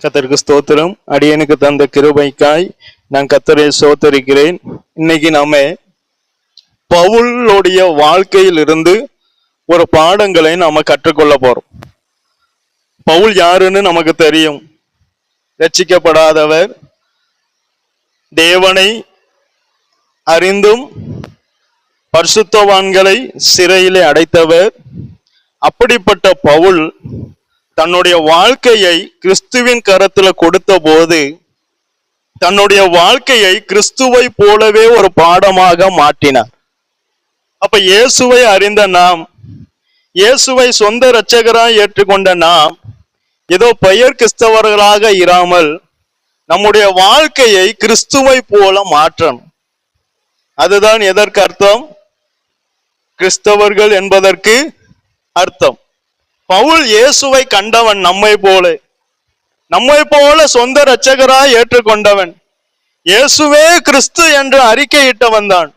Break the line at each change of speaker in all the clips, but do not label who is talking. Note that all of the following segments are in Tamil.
கர்த்தருக்கு ஸ்தோத்திரம். அடியனுக்கு தந்த கிருபைக்காய் நான் கர்த்தரை ஸ்தோத்தரிக்கிறேன். இன்னைக்கு நாம பவுலுடைய வாழ்க்கையில் இருந்து ஒரு பாடங்களை நாம கற்றுக்கொள்ள போறோம். பவுல் யாருன்னு நமக்கு தெரியும். ரட்சிக்கப்படாதவர், தேவனை அறிந்தும் பரிசுத்தவான்களை சிறையிலே அடைத்தவர். அப்படிப்பட்ட பவுல் தன்னுடைய வாழ்க்கையை கிறிஸ்துவின் கரத்துல கொடுத்த போது தன்னுடைய வாழ்க்கையை கிறிஸ்துவை போலவே ஒரு பாடமாக மாற்றினார். அப்ப இயேசுவை அறிந்த நாம், இயேசுவை சொந்த இரட்சகராய் ஏற்றுக்கொண்ட நாம் ஏதோ பெயர் கிறிஸ்தவர்களாக இராமல் நம்முடைய வாழ்க்கையை கிறிஸ்துவை போல மாற்றணும். அதுதான் எதற்கு அர்த்தம்? கிறிஸ்தவர்கள் என்பதற்கு அர்த்தம். பவுல் இயேசுவை கண்டவன், நம்மை போல சொந்த இரட்சகராய் ஏற்றுக்கொண்டவன், இயேசுவே கிறிஸ்து என்று அறிக்கையிட்டவன் தான்.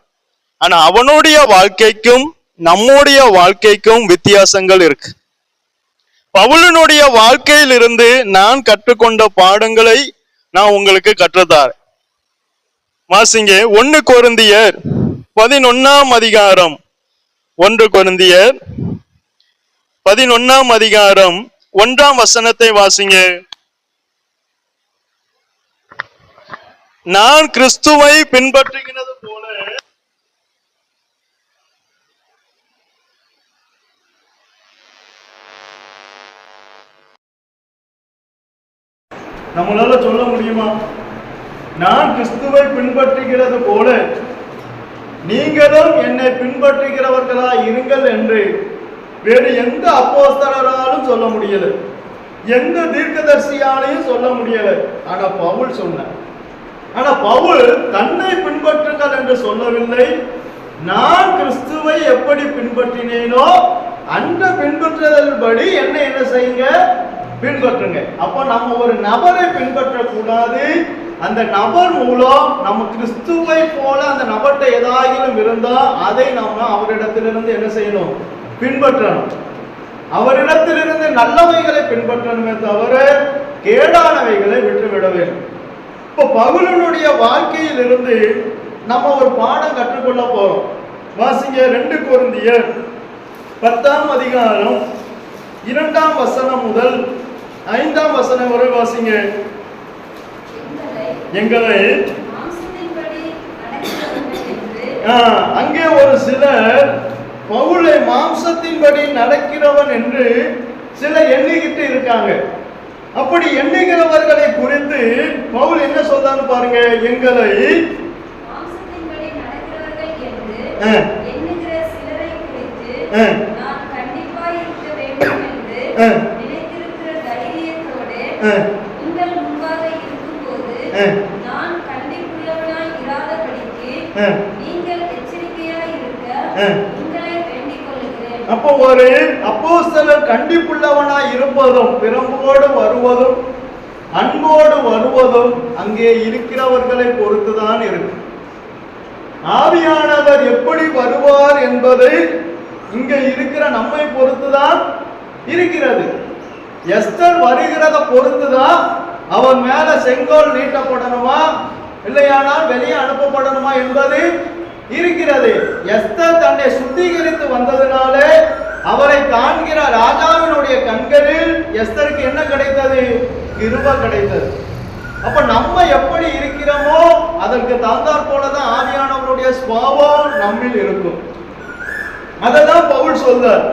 ஆனா அவனுடைய வாழ்க்கைக்கும் நம்முடைய வாழ்க்கைக்கும் வித்தியாசங்கள் இருக்கு. பவுலினுடைய வாழ்க்கையில் இருந்து நான் கற்றுக்கொண்ட பாடங்களை நான் உங்களுக்கு கற்றுத்தாரேன். வாசிங்க 1 கொரிந்தியர் 11ஆம் அதிகாரம். 1 கொரிந்தியர் 11ஆம் அதிகாரம் 1ஆம் வசனத்தை வாசிங்க. நான் கிறிஸ்துவை பின்பற்றுகிறது போல நம்மளால சொல்ல முடியுமா? நான் கிறிஸ்துவை பின்பற்றுகிறது போல நீங்களும் என்னை பின்பற்றுகிறவர்களா இருங்கள் என்று வேறு எந்த அப்போஸ்தலராலும் சொல்ல முடியல, எந்த தீர்க்கதரிசியாலையும் சொல்ல முடியல. ஆனா பவுல் சொன்னார். ஆனா பவுல் தன்னை பின்பற்றுங்கள் என்று சொல்லவில்லை. நான் கிறிஸ்துவை எப்படி பின்பற்றினேனோ அந்த பின்பற்றுதல் படி என்ன செய்யுங்க, பின்பற்றுங்க. அப்ப நம்ம ஒரு நபரை பின்பற்ற கூடாது. அந்த நபர் மூலம் நம்ம கிறிஸ்துவை போல அந்த நபர்கிட்ட ஏதாயிலும் இருந்தா அதை நம்ம அவரிடத்திலிருந்து என்ன செய்யணும், பின்பற்றணும். அவரிடத்திலிருந்து நல்லவைகளை பின்பற்றணுமே தவிர கேடானவைகளை விட்டுவிட வேண்டும். இப்போ பவுலினுடைய வாழ்க்கையில் இருந்து நம்ம ஒரு பாடம் கற்றுக்கொள்ள போறோம். வாசிங்க 2 கொரிந்தியர் 10ஆம் அதிகாரம் 2ஆம் வசனம் முதல் 5ஆம் வசனம் வரை வாசிங்க. எங்களை அங்கே ஒரு சிலர் பவுலை மாம்சத்தின்படி நடக்கிறவன் என்று சிலர் எண்ணிக்கிட்டு இருக்காங்க. அப்படி எண்ணுகிறவர்களை குறித்து பவுல் என்ன சொல்றாரு பாருங்க. எங்களை அப்போ ஒரு அப்போஸ்தலர் கண்டிப்புள்ளவனாய் இருப்பதும் பிரம்போடு வருவதும் அன்போடு வருவதும் அங்கே இருக்கிறவர்களை பொறுத்துதான் இருக்கு. ஆவியானவர் எப்படி வருவார் என்பது இங்க இருக்கிற நம்மை பொறுத்துதான் இருக்கிறது. எஸ்தர் வருகிறத பொறுத்துதான் அவன் மேல செங்கோல் நீட்டப்படணுமா இல்லையானால் வெளியே அனுப்பப்படணுமா என்பது இருக்கிறது. எஸ்தர் தன்னை சுத்திகரித்து வந்ததினாலே அவரை காண்கிற ராஜாவினுடைய கண்களில் எஸ்தருக்கு என்ன கிடைத்தது? கிருபை கிடைத்தது. அப்ப நம்ம எப்படி இருக்கிறோமோ அதற்கு தகுந்தாற் போலதான் ஆவியானவருடைய சுபாவம் நம்மில் இருக்கும். அததான் பவுல் சொல்றார்.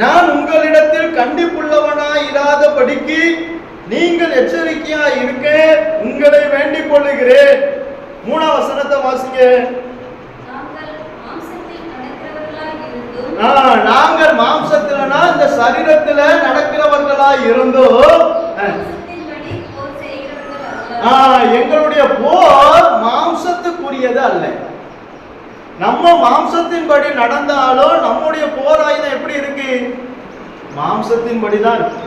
நான் உங்களிடத்தில் கண்டிப்புள்ளவனாய் இராதபடிக்கு நீங்கள் எச்சரிக்கையா இருக்க உங்களை வேண்டிக் கொள்ளுகிறேன். 3ஆம் வசனத்தை வாசிங்க. நாங்கள் மாம்சத்திலனா இந்த சரீரத்துல நடக்கிறவர்களா இருந்தோம். எங்களுடைய போர் மாம்சத்துக்குரியது அல்ல. நம்ம மாம்சத்தின்படி நடந்தாலும் நம்முடைய போர் ஆயுதம் எப்படி இருக்கு? மாம்சத்தின்படிதான் இருக்கு.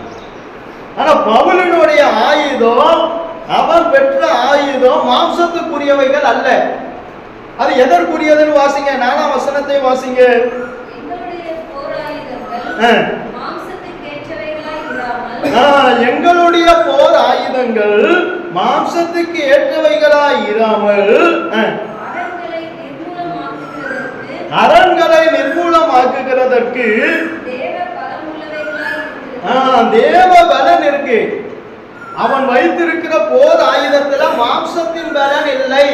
ஆனா பவுலினுடைய ஆயுதம், அவன் பெற்ற ஆயுதம் மாம்சத்துக்குரியவைகள் அல்ல. அது எதற்குரியதுன்னு வாசிங்க. 4ஆம் வசனத்தை வாசிங்க. எங்களுடைய உங்களுடைய போர் ஆயுதங்கள் மாம்சத்துக்கு ஏற்றவைகளாய் இராமல் அரண்களை நிர்மூலமாக்குகிறதற்கு தேவ பலன் இருக்கு. அவன் வைத்திருக்கிற போர் ஆயுதத்துல மாம்சத்தின் பலன் இல்லை.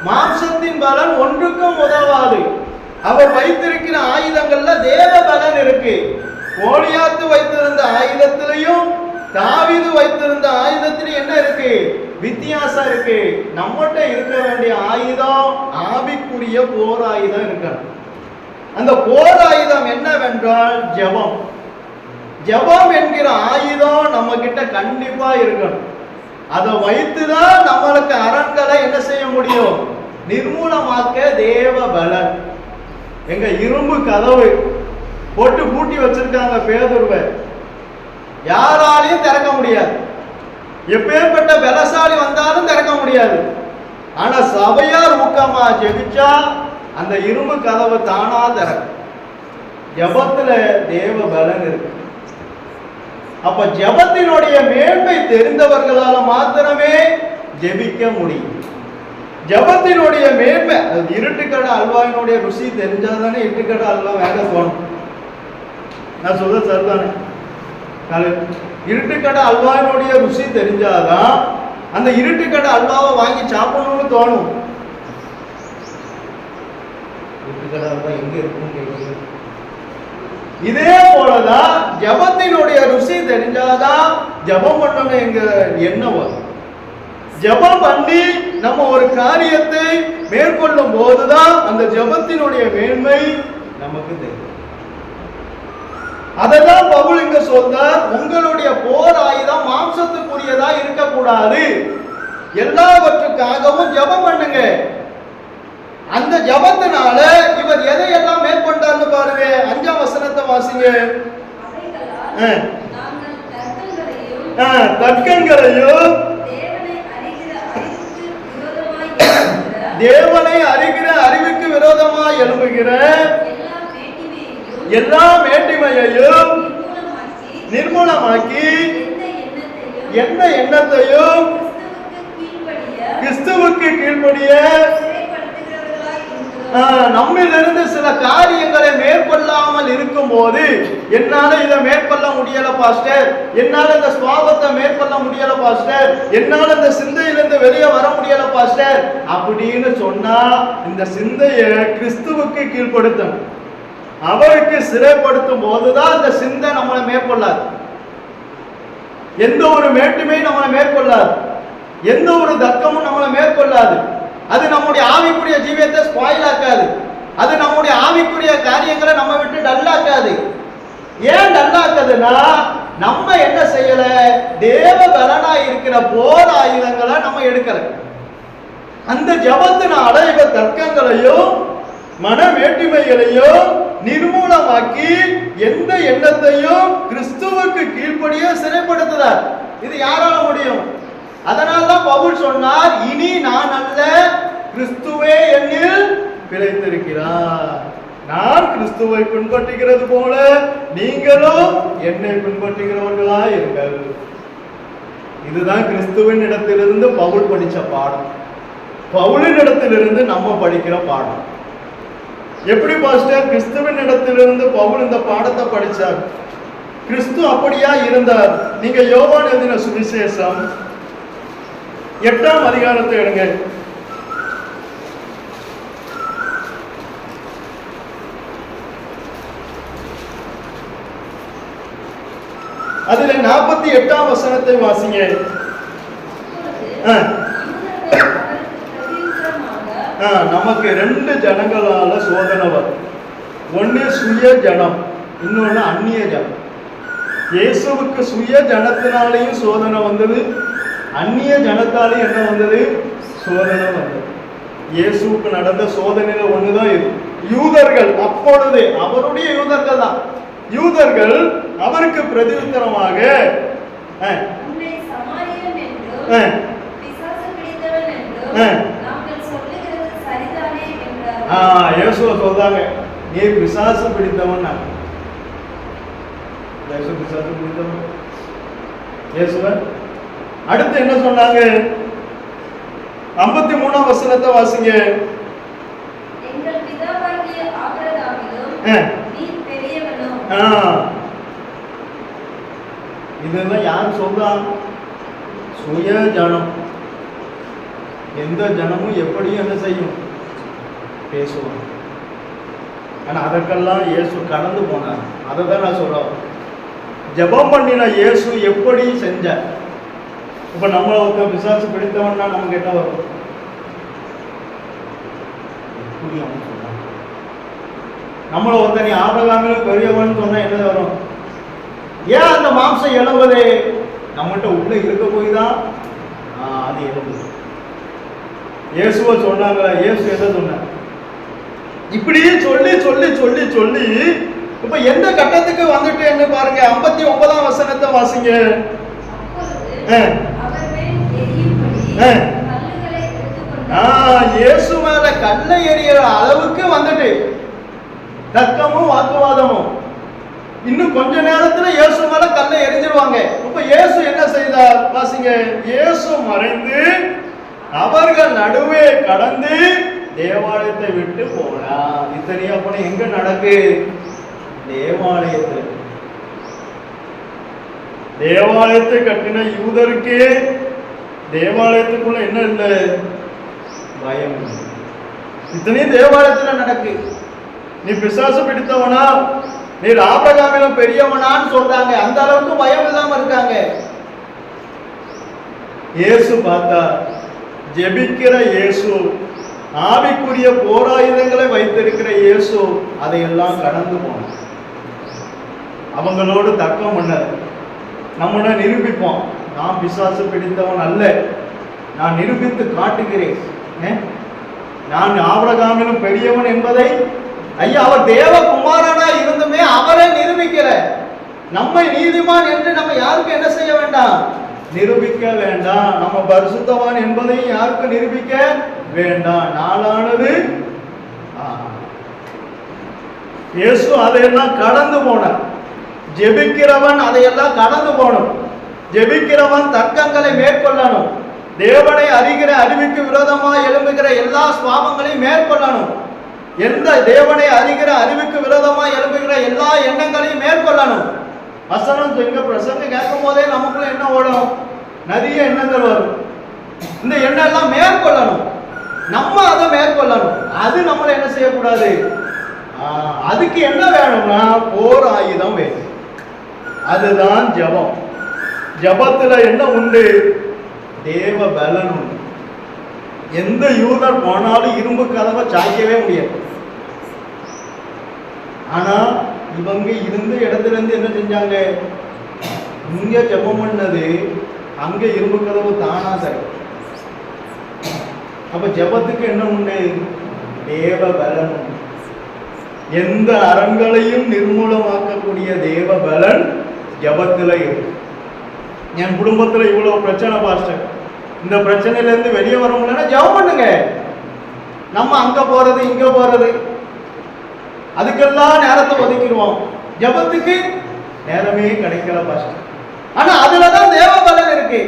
மாம்சத்தின் பலன் ஒன்றுக்கும் உதவாது. அவர் வைத்திருக்கிற ஆயுதங்கள்ல தேவ பலன் இருக்கு. கோலியாத்து வைத்திருந்த ஆயுதத்திலையும் தாவீது வைத்திருந்த ஆயுதத்திலையும் என்ன இருக்கு? வித்தியாசம் இருக்கு. நம்மகிட்ட இருக்க வேண்டிய ஆயுதம் ஆவிக்குரிய போர் ஆயுதம் இருக்கு. அந்த போர் ஆயுதம் என்னவென்றால் ஜெபம். ஜெபம் என்கிற ஆயுதம் நம்ம கிட்ட கண்டிப்பா இருக்கணும். அதை வைத்துதான் நம்மளுக்கு அரண்களை என்ன செய்ய முடியும்? நிர்மூலமாக்க தேவ பலன். எங்க இரும்பு கதவு போட்டு பூட்டி வச்சிருக்காங்க பேதுருவை, யாராலையும் திறக்க முடியாது. எப்பேற்பட்ட பலசாலி வந்தாலும் திறக்க முடியாது. ஆனா சபையார் ஊக்கமா ஜெபிச்சா அந்த இரும்பு கதவை தானா திறக்கும். ஜெபத்துல தேவ பலன் இருக்கு. அப்ப ஜெபத்தினுடைய மேன்மை தெரிந்தவர்களால மாத்திரமே ஜெபிக்க முடியும். ஜெபத்தினுடைய மேன்மை, இருட்டுக்கடை அல்வாவினுடைய ருசி தெரிஞ்சாதானே இருட்டுக்கடை அல்வா வேக தோணும். நான் சொல்ற சரிதானே? இருட்டுக்கடை அல்வாவினுடைய ருசி தெரிஞ்சாதான் அந்த இருட்டுக்கடை அல்வாவை வாங்கி சாப்பிடணும்னு தோணும். இருட்டுக்கடை அல்வா எங்க இருக்குன்னு கேட்குறீங்க. இதே போலதான் ஜபத்தினுடைய ருசி தெரிஞ்சாதான் ஜபம் பண்ணணும் எங்க எண்ணம் வரும். ஜபம் பண்ணி நம்ம ஒரு காரியத்தை மேற்கொள்ளும் போதுதான் அந்த ஜபத்தினுடைய மேன்மை நமக்கு தெரியும். அதெல்லாம் பவுல் இங்க சொல்றார், உங்களுடைய போர் ஆயுதம் மாம்சத்துக்குரியதா இருக்கக்கூடாது, எல்லாவற்றுக்காகவும் ஜபம் பண்ணுங்க. அந்த ஜபத்தினால இவர் எதையெல்லாம் மேற்கொண்டார்னு பாருங்க. 5ஆம் வசனத்தை வாசிங்க. தர்க்கங்களையும் தேவனை அறிகிற அறிவுக்கு விரோதமாய் எழும்புகிற எல்லா மேட்டிமையையும் நிர்மூலமாக்கி எந்த எண்ணத்தையும் கிறிஸ்துவுக்கு கீழ்ப்படிய நம்மிலிருந்து சில காரியங்களை மேற்கொள்ளாமல் இருக்கும் போது, என்னால இதை மேற்கொள்ள முடியல பாஸ்டர், என்னால இந்த சுவாபத்தை மேற்கொள்ள முடியல பாஸ்டர், என்னால இந்த சிந்தையிலிருந்து வெளியே வர முடியல பாஸ்டர் அப்படின்னு சொன்னா இந்த சிந்தையை கிறிஸ்துவுக்கு கீழ்ப்படுத்தும். அவருக்கு சிறைப்படுத்தும் போதுதான் இந்த சிந்தை நம்மளை மேற்கொள்ளாது. எந்த ஒரு மேட்டுமையும் நம்மளை மேற்கொள்ளாது. எந்த ஒரு தர்க்கமும் நம்மளை மேற்கொள்ளாது. அது நம்முடைய ஆவிக்குரிய ஜீவியத்தை ஸ்பாயில் ஆக்காது. அது நம்முடைய ஆவிக்குரிய காரியங்களை நம்ம விட்டு டல்லாக்காது. ஏன் டல்லாக்குதுன்னா, நம்ம என்ன செய்யல? தேவ பலனா இருக்கிற போர் ஆயுதங்களை நம்ம எடுக்கல. அந்த ஜபத்தினால இவ தர்க்கங்களையும் மன வேற்றுமைகளையும் நிர்மூலமாக்கி எந்த எண்ணத்தையும் கிறிஸ்துவுக்கு கீழ்ப்படிய சிறைப்படுத்துறார். இது யாரால முடியும்? அதனால்தான் பவுல் சொன்னார், இனி நான் அல்ல, கிறிஸ்துவே என்னில் பிழைத்திருக்கிறார். நான் கிறிஸ்துவை பின்பற்றுகிறது போல நீங்களும் என்னை பின்பற்றுகிறவர்களா இருங்கள். இதுதான் கிறிஸ்துவின் இடத்திலிருந்து பவுல் படிச்ச பாடம். பவுலின் இடத்திலிருந்து நம்ம படிக்கிற பாடம். எப்படி பாஸ்டர் கிறிஸ்துவின் இடத்திலிருந்து பவுல் இந்த பாடத்தை படிச்சார்? கிறிஸ்து அப்படியா இருந்தார். நீங்க யோவான் எழுதின சுவிசேஷம் 8ஆம் அதிகாரத்தை எடுங்க. அதுல 48ஆம் வசனத்தை வாசிங்க. நமக்கு 2 ஜனங்களால சோதனை வரும். ஒன்னு சுய ஜனம், இன்னொன்னு அந்நிய ஜனம். இயேசுவுக்கு சுய ஜனத்தினாலேயும் சோதனை வந்தது, அந்நிய ஜனத்தாலேயும் என்ன வந்தது? சோதனை வந்தது. இயேசுவுக்கு நடந்த சோதனையில ஒண்ணுதான் இது. யூதர்கள், அப்பொழுது அவருடைய யூதர்கள் தான், யூதர்கள் அவருக்கு பிரதியுத்தரமாக இயேசுவை சொல்றாங்க, நீ பிசாசு பிடித்தவன். பிசாசு பிடித்தவன் இயேசுவ. அடுத்து என்ன சொன்னாங்க? 53ஆம் வசனத்தை வாசிங்க.
எங்கள் பிதாவாகிய ஆபிரகாமிலும் நீர் பெரியவனும்.
இதெல்லாம் யார் சொல்றா? சுய ஜனம். எந்த ஜனமும் எப்படியும் என்ன செய்யும்? பேசுவாங்க. ஆனா அதற்கெல்லாம் இயேசு கடந்து போனார். அதை தான் நான் சொல்றேன். ஜெபம் பண்ணின இயேசு எப்படி செஞ்ச? இப்ப நம்மள ஒருத்த பிசாசு பிடித்தவன்னா நமக்கு என்ன வரும்? நம்மள ஒருத்த நீ ஆபிரகாமிலும் பெரியவன் சொன்னா என்ன வரும்? ஏன் அந்த மாம்சம் எழுவதே? நம்மகிட்ட உள்ள இருக்க போய் தான் அது எழுது. இயேசுவ சொன்னாங்களா? இயேசு என்ன சொன்ன? இப்படியே சொல்லி சொல்லி சொல்லி சொல்லி இப்ப எந்த கட்டத்துக்கு வந்துட்டேன்னு பாருங்க. 59ஆம் வசனத்தை வாசிங்க. இயேசு மேல கல்லை எறிகிற அளவுக்கு வந்துட்டு தர்க்கமும் வாக்குவாதமும். இன்னும் கொஞ்ச நேரத்துல இயேசு மேல கல்லை எரிஞ்சிருவாங்க. இப்ப இயேசு என்ன செய்தார் வாசிங்க. இயேசு மறைந்து அவர்கள் நடுவே கடந்து தேவாலயத்தை விட்டு போனார். இத்தனையா போன எங்க நடக்கு? தேவாலயத்தில். தேவாலயத்தை கட்டின யூதருக்கு தேவாலயத்துக்குள்ள என்ன இல்லை? பயம். இத்தனையும் தேவாலயத்துல நடக்கு. நீ பிசாசு பிடித்தவனா, நீ ஆபிரகாமிலும் பெரியவனான்னு சொல்றாங்க. அந்த அளவுக்கு பயம் இல்லாம இருக்காங்க. இயேசு பார்த்தா ஜெபிக்கிற இயேசு, ஆவிக்குரிய போராயுதங்களை வைத்திருக்கிற இயேசு அதையெல்லாம் கடந்து போனார். அவங்களோடு தர்க்கம் பண்ணார். நம்மள நிரூபிப்போம், நான் பிசாசு பிடித்தவன் அல்ல, நான் நிரூபித்து காட்டுகிறேன், நான் ஆபிரகாமிலும் பெரியவன் என்பதை. ஐயா, அவர் தேவ குமாரனா இருந்துமே அவரை நிரூபிக்கிற. நம்மை நீதிமான் என்று நம்ம யாருக்கு என்ன செய்ய வேண்டாம்? நிரூபிக்க வேண்டாம். நம்ம பரிசுத்தவான் என்பதையும் யாருக்கு நிரூபிக்க வேண்டாம். நாளானது இயேசு அதையெல்லாம் கடந்து போனார். ஜெபிக்கிறவன் அதையெல்லாம் கடந்து போகணும். ஜெபிக்கிறவன் தர்க்கங்களை மேற்கொள்ளணும். தேவனை அறிகிற அறிவுக்கு விரோதமாக எழும்புகிற எல்லா சுவாபங்களையும் மேற்கொள்ளணும். எந்த தேவனை அறிகிற அறிவுக்கு விரோதமாக எழும்புகிற எல்லா எண்ணங்களையும் மேற்கொள்ளணும். வசனம் எங்க பிரசங்க கேட்கும் போதே நமக்குள்ள என்ன ஓடும்? நிறைய எண்ணங்கள் வரும். இந்த எண்ணம் எல்லாம் மேற்கொள்ளணும். நம்ம அதை மேற்கொள்ளணும். அது நம்மளை என்ன செய்யக்கூடாது? அதுக்கு என்ன வேணும்னா போர் ஆயுதம் வேணும். அதுதான் ஜபம். ஜபத்துல என்ன உண்டு? தேவ பலன் உண்டு. எந்த யூதர் போனாலும் இரும்பு கதவை சாய்க்கவே முடியாது. ஆனா இவங்க இருந்த இடத்துல இருந்து என்ன செஞ்சாங்க? இங்க ஜபம் பண்ணது அங்க இரும்பு கதவு தானா சரி. அப்ப ஜபத்துக்கு என்ன உண்டு? தேவ பலன் உண்டு. எந்த அரண்களையும் நிர்மூலமாக்கக்கூடிய தேவ பலன் ஜபத்துல இருக்கு. என் குடும்பத்துல இவ்வளவு பிரச்சனை பாஸ்டர், இந்த பிரச்சனையில இருந்து வெளியே வர முடியலன்னா ஜபம் பண்ணுங்க. நம்ம அங்க போறது இங்க போறது அதுக்கெல்லாம் நேரத்தை ஒதுக்கிடுவோம். ஜபத்துக்கு நேரமே கிடைக்கல பாஸ்டர். ஆனா அதுலதான் தேவ பலன் இருக்கு.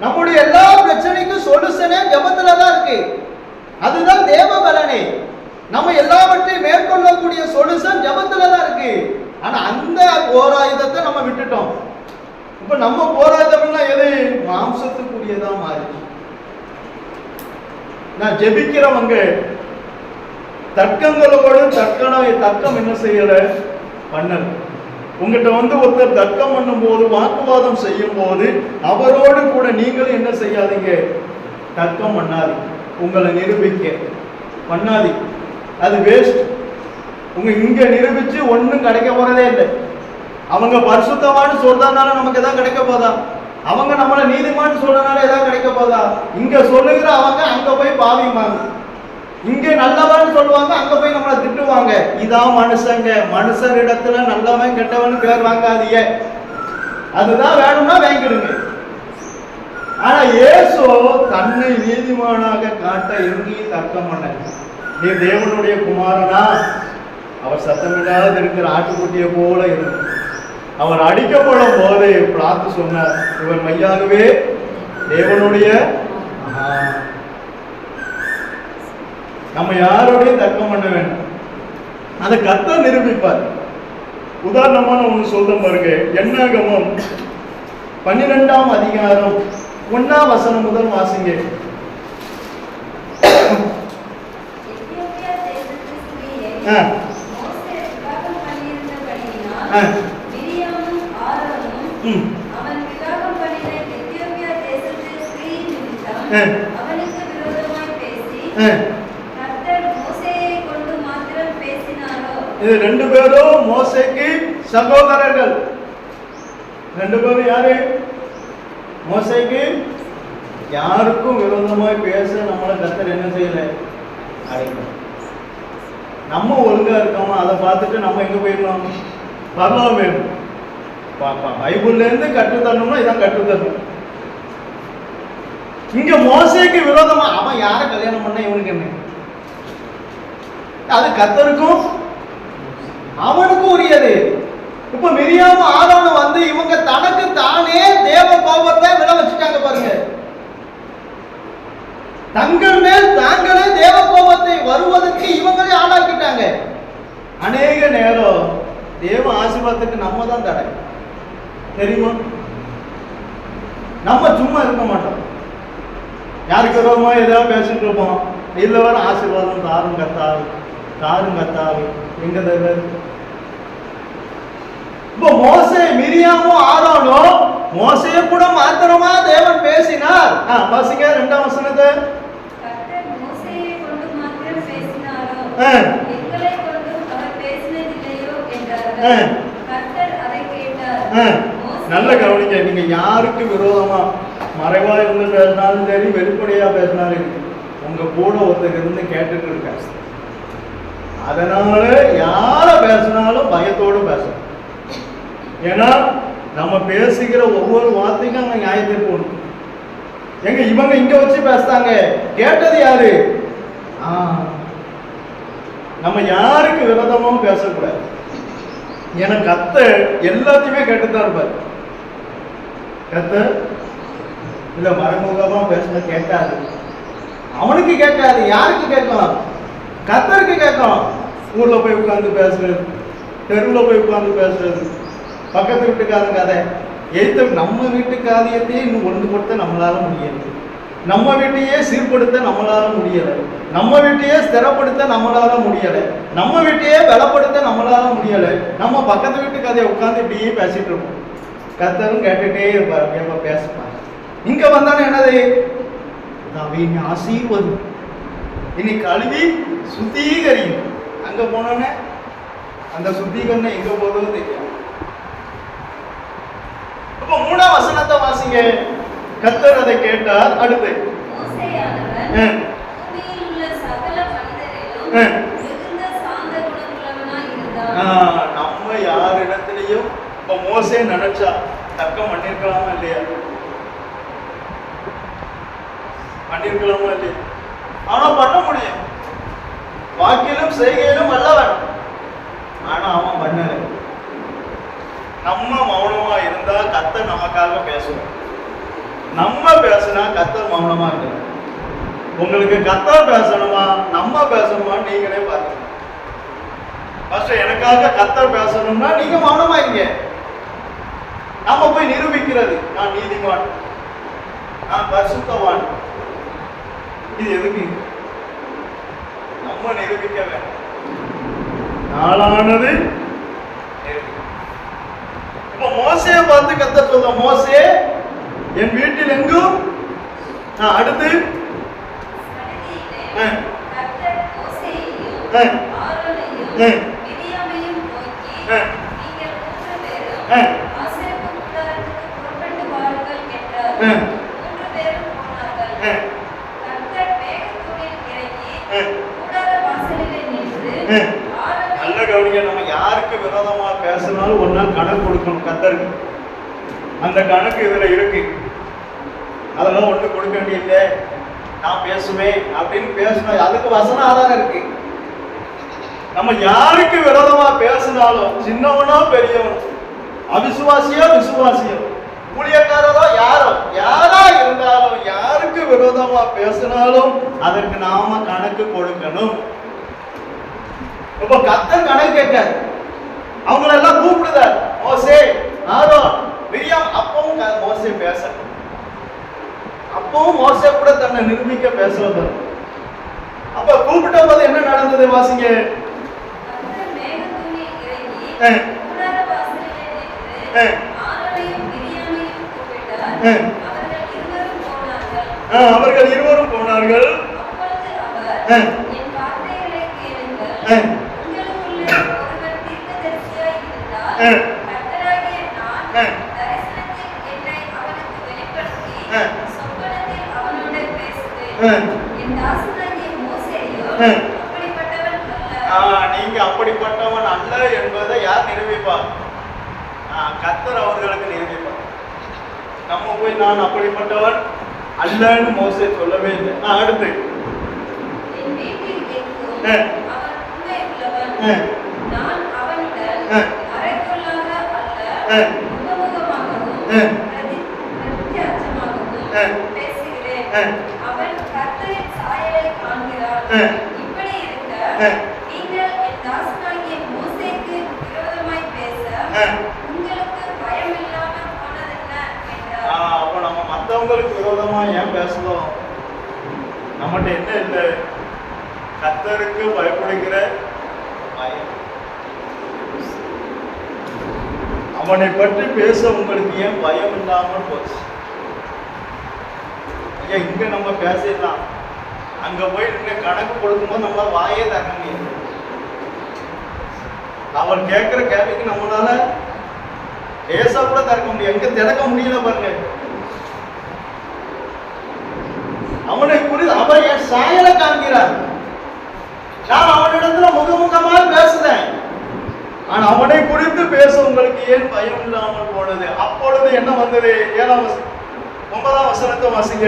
நம்முடைய எல்லா பிரச்சனைக்கும் சொல்யூஷனே ஜபத்துல தான் இருக்கு. அதுதான் தேவ பலனே. நம்ம எல்லாவற்றையும் மேற்கொள்ளக்கூடிய சொல்யூஷன் ஜபத்துல தான் இருக்கு. ஆனா அந்த போராயுதத்தை நம்ம விட்டுட்டோம். இப்ப நம்ம போராயுதம்னா எது? மாம்சத்துக்குரியதா மாறிச்சு. நான் ஜெபிக்கிறவங்க தர்க்கங்களோடு தர்க்கம் என்ன செய்யல? பண்ணல. உங்ககிட்ட ஒருத்தர் தர்க்கம் பண்ணும் போது, வாக்குவாதம் செய்யும் போது அவரோடு கூட நீங்களும் என்ன செய்யாதீங்க? தர்க்கம் பண்ணாதீங்க. உங்களை நிரூபிக்க பண்ணாதீங்க. அது வேஸ்ட். இங்க நிரூபிச்சு ஒன்னும் கிடைக்க போறதே இல்லை. அவங்க பரிசுத்தமானு சொல்றதுனால நமக்கு எதாவது கிடைக்க போதா? அவங்க நம்மள நீதிமான்னு சொல்றதுனால ஏதாவது கிடைக்க போதா? இங்க சொல்லுகிற அவங்க அங்க போய் பாவிமாங்க. இங்க நல்லவன் சொல்லுவாங்க, அங்க போய் நம்மளை திட்டுவாங்க. இதான் மனுஷங்க. மனுஷரிடத்துல நல்லவன் கெட்டவன் பேர் வாங்காதீங்க. அதுதான் வேணும்னா வாங்கிடுங்க. ஆனா இயேசு தன்னை நீதிமானாக காட்ட எங்கேயும் தர்க்கம் பண்ண. நீ தேவனுடைய குமாரனா? அவர் சத்தமில்லாத இருக்கிற ஆட்டுக்குட்டியை போல இருக்கு. அவர் அடிக்கப்படும் போது பிளாத்து சொன்னார், இவர் மையாகவே தேவனுடைய. நம்ம யாரோடையும் தர்க்கம் பண்ண வேண்டாம், அதை கர்த்தர் நிரூபிப்பார். உதாரணமான ஒன்று சொல்றேன் பாருங்க. என்னாகமம் 12ஆம் அதிகாரம் 1ஆம் வசனம் முதல் வாசிங்க. இது ரெண்டு பேரும் மோசேக்கு சகோதரர்கள். ரெண்டு பேரும் யாரு? மோசேக்கு. யாருக்கும் விரோதமாய் பேச நம்மளை கர்த்தர் என்ன செய்யல? அழைக்கணும். நம்ம ஒழுங்கா இருக்கோமா அதை பார்த்துட்டு நம்ம எங்க போயிடணும்? பரலோகம் வேணும். பைபிள்ல இருந்து கற்றுத்தரணும்னா இதான் கற்றுத்தரணும். இங்க மோசேக்கு விரோதமா அவன் யாரை கல்யாணம் பண்ண இவனுக்கு என்ன? அது கர்த்தருக்கும் அவனுக்கும் உரியது. இப்ப மிரியாம் ஆரோனும் வந்து இவங்க தனக்கு தானே தேவ கோபத்தை விட வச்சுட்டாங்க பாருங்க. தங்கள் மேல் தாங்களே தேவ கோபத்தை வருவதற்கு இவங்களே ஆளாக்கிட்டாங்க. அநேக நேரம் தேவ ஆசீர்வாதத்துக்கு நம்ம தான் தடை, தெரியுமா? நம்ம சும்மா இருக்க மாட்டோம். யாருக்கு விரோதமா ஏதாவது பேசிட்டு இருப்போம். இல்ல வர ஆசீர்வாதம் தாரும் கத்தாரு, தாரும் கத்தாரு. எங்க தருவாரு? இப்போ மோசே மிரியாமும் ஆரோனும் மோசே கூட மாத்திரமா தேவன் பேசினார். வாசிங்க 2ஆம் வசனத்தை.
கர்த்தர் மோசேயை கொண்டு மாத்திரம் பேசினாரோ, எங்களை கொண்டு அவர் பேசினதில்லையோ என்றார்கள். கர்த்தர் அதை கேட்டார்.
நல்ல கவனிங்க. நீங்க யாருக்கு விரோதமா மறைவா இருந்து பேசினாலும் சரி, வெளிப்படையா பேசினாலும் உங்க கூட ஒருத்தர் இருந்து கேட்டுட்டு இருக்காரு. அதனால யார பேசினாலும் பயத்தோடு பேசணும். ஏன்னா நம்ம பேசுகிற ஒவ்வொரு வார்த்தைக்கும் அங்க நியாயத்தை போகணும். எங்க இவங்க இங்க வச்சு பேசுறாங்க, கேட்டது யாரு? நம்ம யாருக்கு விரோதமும் பேசக்கூடாது. ஏன்னா கர்த்தர் எல்லாத்தையுமே கேட்டுதான் இருப்பாரு. கர்த்தர் இல்ல மறைமுகமா பேசுன கேட்காது, அவனுக்கு கேட்காது. யாருக்கு கேட்கும்? கர்த்தருக்கு கேட்கும். ஊர்ல போய் உட்கார்ந்து பேசுறது, தெருவில் போய் உட்கார்ந்து பேசுறது, பக்கத்து வீட்டுக்காரங்க கதை எய்த்த நம்ம வீட்டு காரியத்தையே இன்னும் ஒன்றுபடுத்த நம்மளால முடியாது. நம்ம வீட்டையே சீர்படுத்த நம்மளால முடியலை. நம்ம வீட்டையே ஸ்திரப்படுத்த நம்மளால முடியலை. நம்ம வீட்டையே பலப்படுத்த நம்மளால முடியலை. நம்ம பக்கத்து வீட்டு கதையை உட்கார்ந்து இப்படியே பேசிட்டு இருப்போம். கர்த்தரும் கேட்டுட்டே இருப்பாரு, எப்ப பேசுப்பாரு. இங்க வந்தானே என்னது? ஆசீர்வதி, இனி கழுவி சுத்திகரியும். அங்க போனோன்னே அந்த சுத்திகரணை எங்க போதும் தெரியும். அப்ப 3ஆம் வசனத்தை வாசிங்க. கர்த்தர் அதை கேட்டார். அடுத்து
மோசேயானவன் பூமியில் உள்ள சகல மனிதரிலும் மிகுந்த சாந்த குணமுள்ளவனாய் இருந்தான்.
நம்ம யாரிடத்திலையும் இப்ப மோசே நினைச்சா தர்க்கம் பண்ணிருக்கலாமா இல்லையா? பண்ணிருக்கலாமா இல்லையா? ஆனா பண்ண முடியும். வாக்கிலும் செய்கையிலும் வல்லவன். ஆனா அவன் பண்ணல. நம்ம மௌனமா இருந்தா கர்த்தர் நமக்காக பேசுவோம். நம்ம பேசினா கர்த்தர் மௌனமா இருக்கு. உங்களுக்கு கர்த்தர் பேசணுமா நம்ம பேசணுமா நீங்களே பாருங்க. ஃபர்ஸ்ட் எனக்காக கர்த்தர் பேசணும்னா நீங்க மௌனமா இருங்க. நம்ம போய் நிரூபிக்கிறது, நான் நீதிமான், நான் பரிசுத்தவான். இது எதுக்கு? நம்ம நிரூபிக்க வேண்டும். நாளானது இப்ப மோசேயை பார்த்து கர்த்தர் சொல்ற, மோசே என் வீட்டில் எங்கும். அடுத்து
கர்த்தர் மோசேயையும் ஆரோனையும் மிரியாமையும் நோக்கி, நீங்கள் 3 பேரும் ஆசரிப்பு கூடாரத்துக்கு புறப்பட்டு வாருங்கள் என்றார். 3 பேரும் போனார்கள். கர்த்தர் மேகத்தூணில் இறங்கி கூடார வாசலிலே நின்று
நல்ல கவனிங்க. நம்ம யாருக்கு விரோதமா பேசினாலும் ஒரு நாள் கணக்கு கொடுக்கணும் கர்த்தருக்கு. அந்த கணக்கு இதுல இருக்கு. அதெல்லாம் ஒண்ணு கொடுக்க வேண்டியதில்லை. நான் பேசுவேன் அப்படின்னு பேசணும், அதுக்கு வசன ஆதாரம் இருக்கு. நம்ம யாருக்கு விரோதமா பேசினாலும் சின்னவனோ பெரியவனோ அவிசுவாசியோ விசுவாசியோ, ஊழியக்காரரோ யாரா இருந்தாலும், யாருக்கு விரோதமா பேசினாலும் அதற்கு நாம கணக்கு கொடுக்கணும். இப்ப கர்த்தர் கணக்கு கேட்காரு. அவங்களெல்லாம் கூப்பிடுதார், மோசே, ஆரோன், மிரியாம். அப்பவும் மோசே பேச, அப்பவும் மோசே கூட தன்னை நிரூபிக்க பேசுறது. அப்ப கூப்பிட்ட போது என்ன நடந்தது வாசிங்க. அவர்கள் இருவரும் போனார்கள். நீங்க அப்படிப்பட்டவன் அல்ல என்பதை யார் நிரூபிப்பார்? கர்த்தர் அவர்களுக்கு நிரூபிப்பார். நம்ம போய் நான் அப்படிப்பட்டவன் அல்லன்னு மோசே சொல்லவே இல்லை. அடுத்து அப்ப நம்ம மற்றவங்களுக்கு விரோதமா ஏன் பேசணும்? நம்மகிட்ட என்ன இல்லை? கர்த்தருக்கு பயப்படுகிற பயம். அவனை பற்றி பேச உங்களுக்கு ஏன் பயம் இல்லாமல் போச்சு? ஐயா, இங்க நம்ம பேசிடலாம், அங்க போய் நீங்க கணக்கு கொடுக்கும்போது நம்மளால வாயே தர முடியாது. அவன் கேட்கிற கேள்விக்கு நம்மளால பேச கூட திறக்க முடியாது. எங்க திறக்க முடியல பாருங்க. அவனை குறித்து அவர் என் சாயலை காண்கிறார். நான் அவனிடத்துல முகமுகமா பேசுறேன். ஆனா அவனை குறித்து பேச உங்களுக்கு ஏன் பயம் இல்லாமல் போனது? அப்பொழுது என்ன வந்தது? 9ஆம் வசனத்தை வாசிங்க.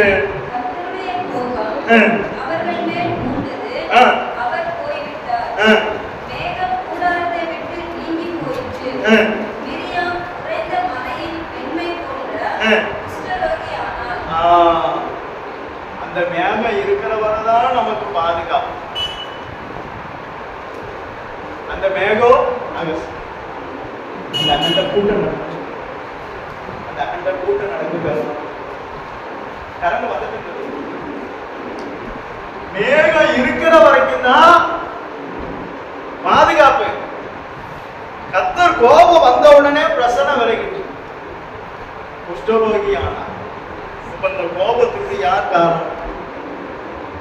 அந்த மேகம் இருக்கிறவரதான் நமக்கு பாதுகாப்பு. அந்த மேகம் அந்த கூட்டம் நடக்கும். அந்த கூட்டம் நடக்குது. கரண்ட் வந்துட்டு மேகம் இருக்கிற வரைக்கும் தான் பாதுகாப்பு. கர்த்தர் கோபம் வந்த உடனே பிரசன்னம் விலகிட்டு குஷ்டரோகி ஆனார். இப்ப இந்த கோபத்துக்கு யார் காரணம்?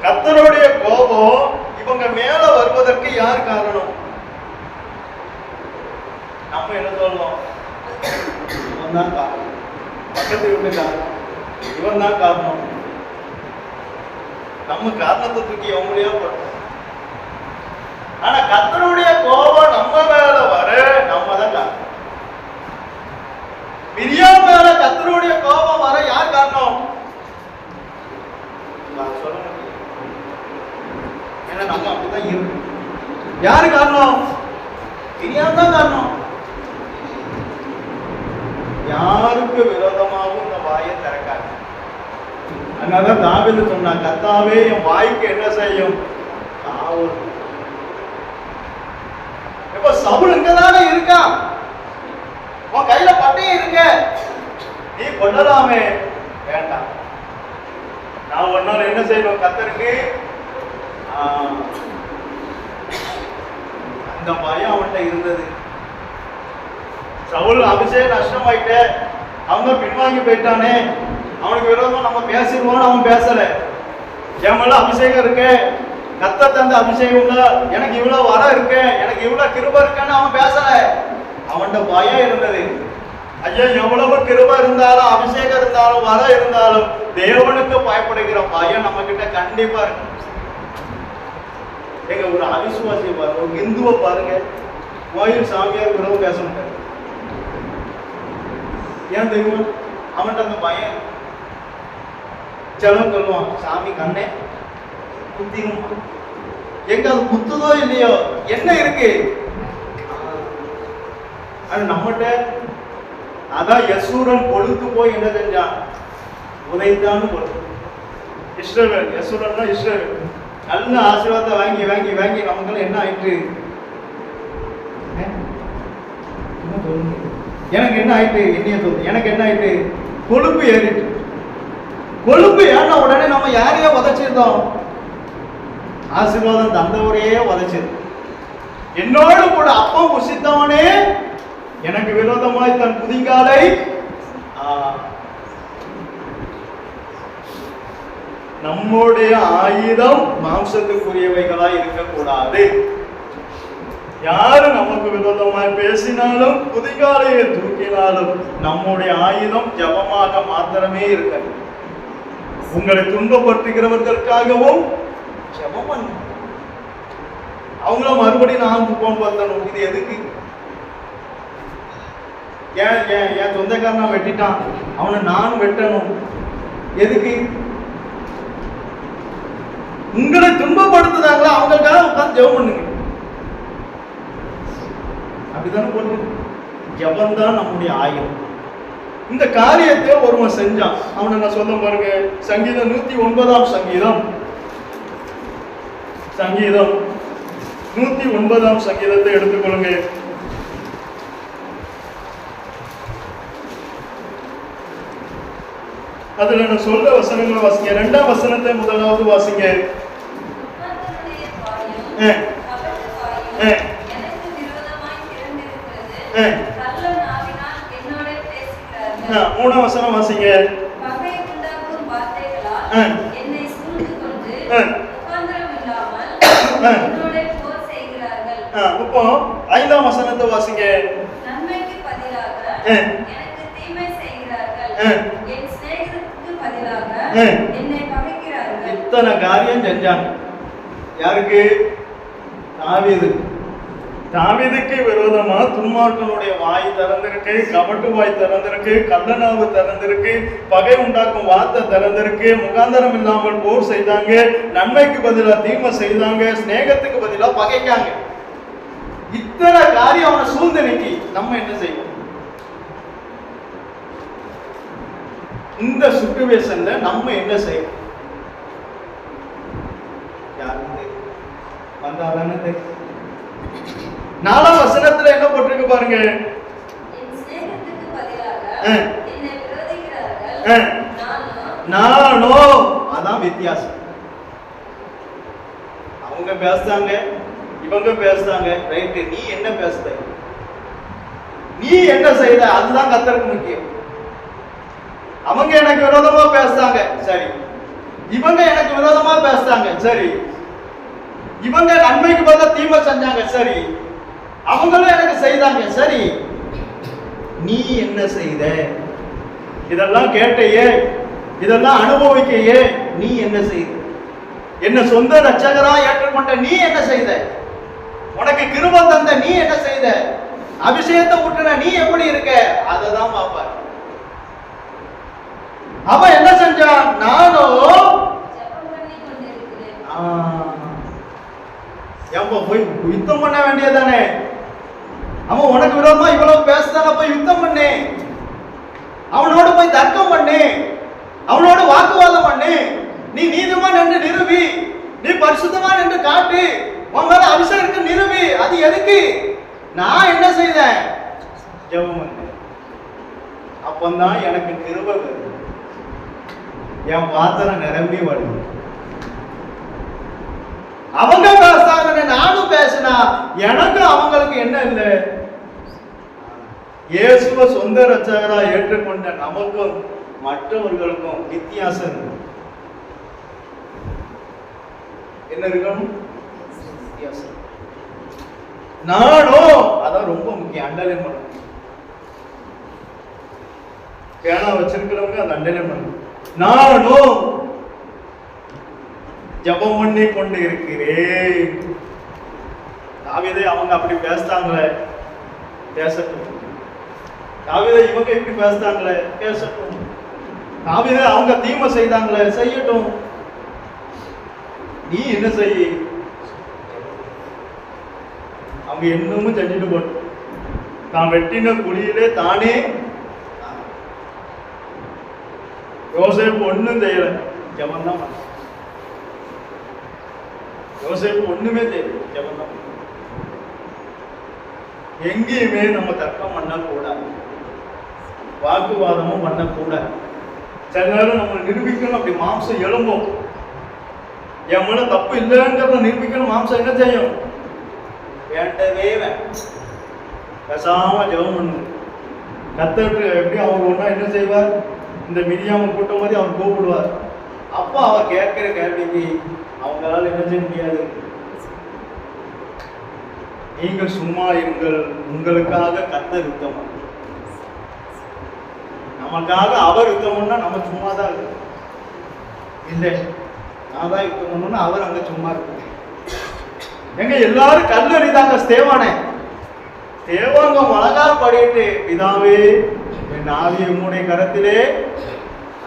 கர்த்தருடைய கோபம் இவங்க மேல வருவதற்கு யார் காரணம்? நம்ம என்ன சொல்றோம்? இவன் தான் காரணம், பக்கத்து வீட்டு காரணம், இவன் தான் காரணம். நம்ம காரணத்தை தூக்கி அவங்களையா போட்டோம். ஆனா கர்த்தருடைய கோபம் நம்ம மேல வர நம்ம தான் காரணம். மிரியாம் மேல கர்த்தருடைய கோபம் வர யார் காரணம்? நான் சொல்ல முடியும். ஏன்னா நம்ம அப்படிதான் இருக்கு. யாரு காரணம்? மிரியாம் தான் காரணம். யாருக்கு விரோதமாகவும் இந்த வாயை திறக்காது. அதனாலதான் தாவீது சொன்னான், கர்த்தாவே என் வாய்க்கு என்ன செய்யும்? காவல். இப்ப சவுல் இங்கதானே இருக்கான், உன் கையில பட்டயம் இருக்க, நீ கொள்ளலாமே. வேண்டாம், நான் ஒரு நாள் என்ன செய்யணும்? கர்த்தருக்கு அந்த பயம் அவன்கிட்ட இருந்தது. சவுல் அபிஷேகம் நஷ்டமாயிட்டு அவங்க பின்வாங்கி போயிட்டானே, அவனுக்கு விரோதமா நம்ம பேசிடுவோம். அவன் பேசல. என் மேல அபிஷேகம் இருக்கு, கர்த்தர் தந்த அபிஷேகம் இல்ல, எனக்கு இவ்வளவு வரம் இருக்கு, எனக்கு இவ்வளவு கிருபை இருக்குன்னு அவன் பேசல. அவன்கிட்ட பயம் இருந்தது. ஐயா, எவ்வளவு கிருபை இருந்தாலும், அபிஷேகம் இருந்தாலும், வரம் இருந்தாலும், தேவனுக்கு பயப்படுகிற பயம் நம்ம கிட்ட கண்டிப்பா இருக்கு. எங்க ஒரு அவிசுவாசியை பாருங்க, ஒரு இந்துவை பாருங்க, கோயில் சாமியார் விரோதம் பேச முடியாது. ஏன் தெரியுமா? அவன்கிட்ட அந்த பயம். செலவு சொல்லுவான், சாமி கண்ணே குத்தினுமா. எங்க அது குத்துதோ இல்லையோ, என்ன இருக்கு? அது நம்மகிட்ட அதான் யசூரன் கொழுத்து போய் என்ன செஞ்சான்? உதைத்தான்னு போட்டு. இஸ்ரவேல், யசூரன்னா இஸ்ரவேல். நல்ல ஆசீர்வாதத்தை வாங்கி வாங்கி வாங்கி நமக்கு என்ன ஆயிட்டு? எனக்கு என்ன ஆயிட்டு? என்னைய சொல்லுது. எனக்கு என்ன ஆயிட்டு? கொழுப்பு ஏறிட்டு. கொழுப்பு ஏன்னா உடனே நம்ம யாரையோ உதைச்சிருந்தோம்? ஆசீர்வாதம் தந்தவரையே உதைச்சது. என்னோடு கூட அப்பம் புசித்தவனே எனக்கு விரோதமாய் தன் குதிங்காலை நம்முடைய ஆயுதம் மாம்சத்துக்குரியவைகளாய் இருக்கக்கூடாது. யாரு நமக்கு விரோதமாய் பேசினாலும் குதிகாலையை தூக்கினாலும் நம்முடைய ஆயுதம் ஜபமாக மாத்திரமே இருக்க. உங்களை துன்பப்படுத்துகிறவர்களுக்காகவும் ஜபம் பண்ண. அவங்கள மறுபடியும் நான் துன்பப்படுத்தணும். இது எதுக்கு? என் சொந்தக்காரன் வெட்டிட்டான், அவனை நான் வெட்டணும். எதுக்கு? உங்களை துன்பப்படுத்துறாங்களா அவங்களுக்காக உட்கார்ந்து ஜெபம் பண்ணுங்க. அப்படித்தானே போட்டு ஜெபம் தான் நம்முடைய ஆயுதம். இந்த காரியத்தை ஒருவன் செஞ்சான். அவனை நான் சொல்ல பாருங்க. சங்கீதம் 109 சங்கீதம் 109 சங்கீதத்தை எடுத்துக்கொள்ளுங்க. அதுல நான் சொல்ற வசனங்களை வாசிங்க. 2ஆம் வசனத்தை முதலாவது வாசிங்க. மூணாம் வசனம் வாசிங்க. இப்போ 5ஆம் வசனத்தை வாசிங்க. இத்தனை காரியம் செஞ்சாங்க. யாருக்கு? தாவீது. தாவீதுக்கு விரோதமா துன்மார்க்கனுடைய வாய் திறந்திருக்கு, கபட்டு வாய் திறந்திருக்கு, கள்ளநாவு திறந்திருக்கு, பகை உண்டாக்கும் வார்த்தை திறந்திருக்கு, முகாந்தரம் இல்லாமல் போர் செய்தாங்க, நன்மைக்கு பதிலா தீமை செய்தாங்க, சிநேகத்துக்கு பதிலா பகைக்காங்க. இத்தனை காரியம் அவனை சூழ்நிலைக்கு நம்ம என்ன செய்வோம்? இந்த சிச்சுவேஷன்ல நம்ம என்ன செய்வோம்? வந்தாதானே தெரியும். 4ஆம் வசனத்துல என்ன போட்டிருக்கு பாருங்க. நானோ, அதான் வித்தியாசம். அவங்க பேசுறாங்க, இவங்க பேசுறாங்க, ரைட். நீ என்ன பேசுற? நீ என்ன செய்த? அதுதான் கர்த்தருக்கு முக்கியம். அவங்க எனக்கு விரோதமா பேசுறாங்க, சரி. இவங்க எனக்கு விரோதமா பேசுறாங்க, சரி. இவங்க நன்மைக்கு பதிலா தீமை செஞ்சாங்க, சரி. அவங்களும் எனக்கு செய்தாங்க, சரி. நீ என்ன செய்த? இதெல்லாம் கேட்டையே, இதெல்லாம் அனுபவிக்கையே, நீ என்ன செய்த? என்ன சொந்த ரட்சகரா ஏற்றுக்கொண்ட நீ என்ன செய்த? உனக்கு கிருபை தந்த நீ என்ன செய்த? அபிஷேகத்தை ஊற்றின நீ எப்படி இருக்க? அததான் பாப்பார். அவன் என்ன செஞ்சான்? நானோ போய் யுத்தம் பண்ண வேண்டியதானே? அவன் உனக்கு விரோதமா இவ்வளவு பேசுதான, போய் யுத்தம் பண்ணு. அவனோட போய் தர்க்கம் பண்ணு, அவனோட வாக்குவாதம் பண்ணு. நீ நீதிமான் என்று நிரூபி, நீ பரிசுத்தமான் என்று காட்டு, உன் மேல அபிஷேகத்துக்கு நிரூபி. அது எதுக்கு? நான் என்ன செய்தேன்? ஜெபம் பண்ணேன். அப்பந்தான் எனக்கு கிருபை வருது, என் பாத்திரம் நிரம்பி வருது. அவங்க பேசாங்க, நானும் பேசினா எனக்கும் அவங்களுக்கு என்ன இல்லை? இயேசுவை சொந்த ரட்சகரா ஏற்றுக்கொண்ட நமக்கும் மற்றவர்களுக்கும் வித்தியாசம் என்ன இருக்கணும்? வித்தியாசம். நானும், அதான் ரொம்ப முக்கியம். அண்டர்லைன் பண்ணணும். பேனா வச்சிருக்கிறவங்க அந்த அண்டர்லைன் பண்ணணும். நானும் ஜபம் பண்ணி கொண்டு இருக்கிறேன். தாவீதை அவங்க அப்படி பேசுறாங்களே, பேசட்டும். தாவீதை இவங்க இப்படி பேசுறாங்களே, பேசட்டும். தாவீதை அவங்க தீமை செய்தாங்களே, செய்யட்டும். நீ என்ன செய்ய? அவங்க என்னமும் செஞ்சுட்டு போட்டோம். தான் வெட்டின குழியிலே தானே யோசேப்பு ஒண்ணும் செய்யல, ஜெபம் தான் பண்ண. யோசேப்பு ஒண்ணுமே செய்யல, ஜெபம் தான் பண்ண. எங்கேயுமே நம்ம தர்க்கம் பண்ணக்கூடாது, வாக்குவாதமும் பண்ணக்கூடாது. சில நேரம் நம்ம நிரூபிக்கணும், அப்படி மாம்சம் எழும்பும். என் மேல தப்பு இல்லைங்கிறத நிரூபிக்கணும், மாம்சம் என்ன செய்யும்? வேண்டவே வேண்டாம், பேசாம ஜெபம் பண்ணுங்க. கத்தருக்கு எப்படி அவர் ஒன்றா என்ன செய்வார்? இந்த மிரியாம கூட்டம் மாதிரி அவர் கூப்பிடுவார். அப்போ அவர் கேட்கிற கேள்விக்கு அவங்களால என்ன செய்ய முடியாது. நீங்கள் சும்மா இருங்கள், உங்களுக்காக கத்தர் யுத்தம், நமக்காக அவர் யுத்தம் பண்ணா நம்ம சும்மா தான் இருக்கோம். இல்லை, நான் தான் யுத்தம் பண்ணணும்னா அவர் அங்க சும்மா இருக்கு. எங்க எல்லாரும் கல்லறிதாங்க ஸ்தேவானே. தேவாங்க மலகால் பாடிட்டு, பிதாவே என் ஆவியை உம்முடைய கரத்திலே,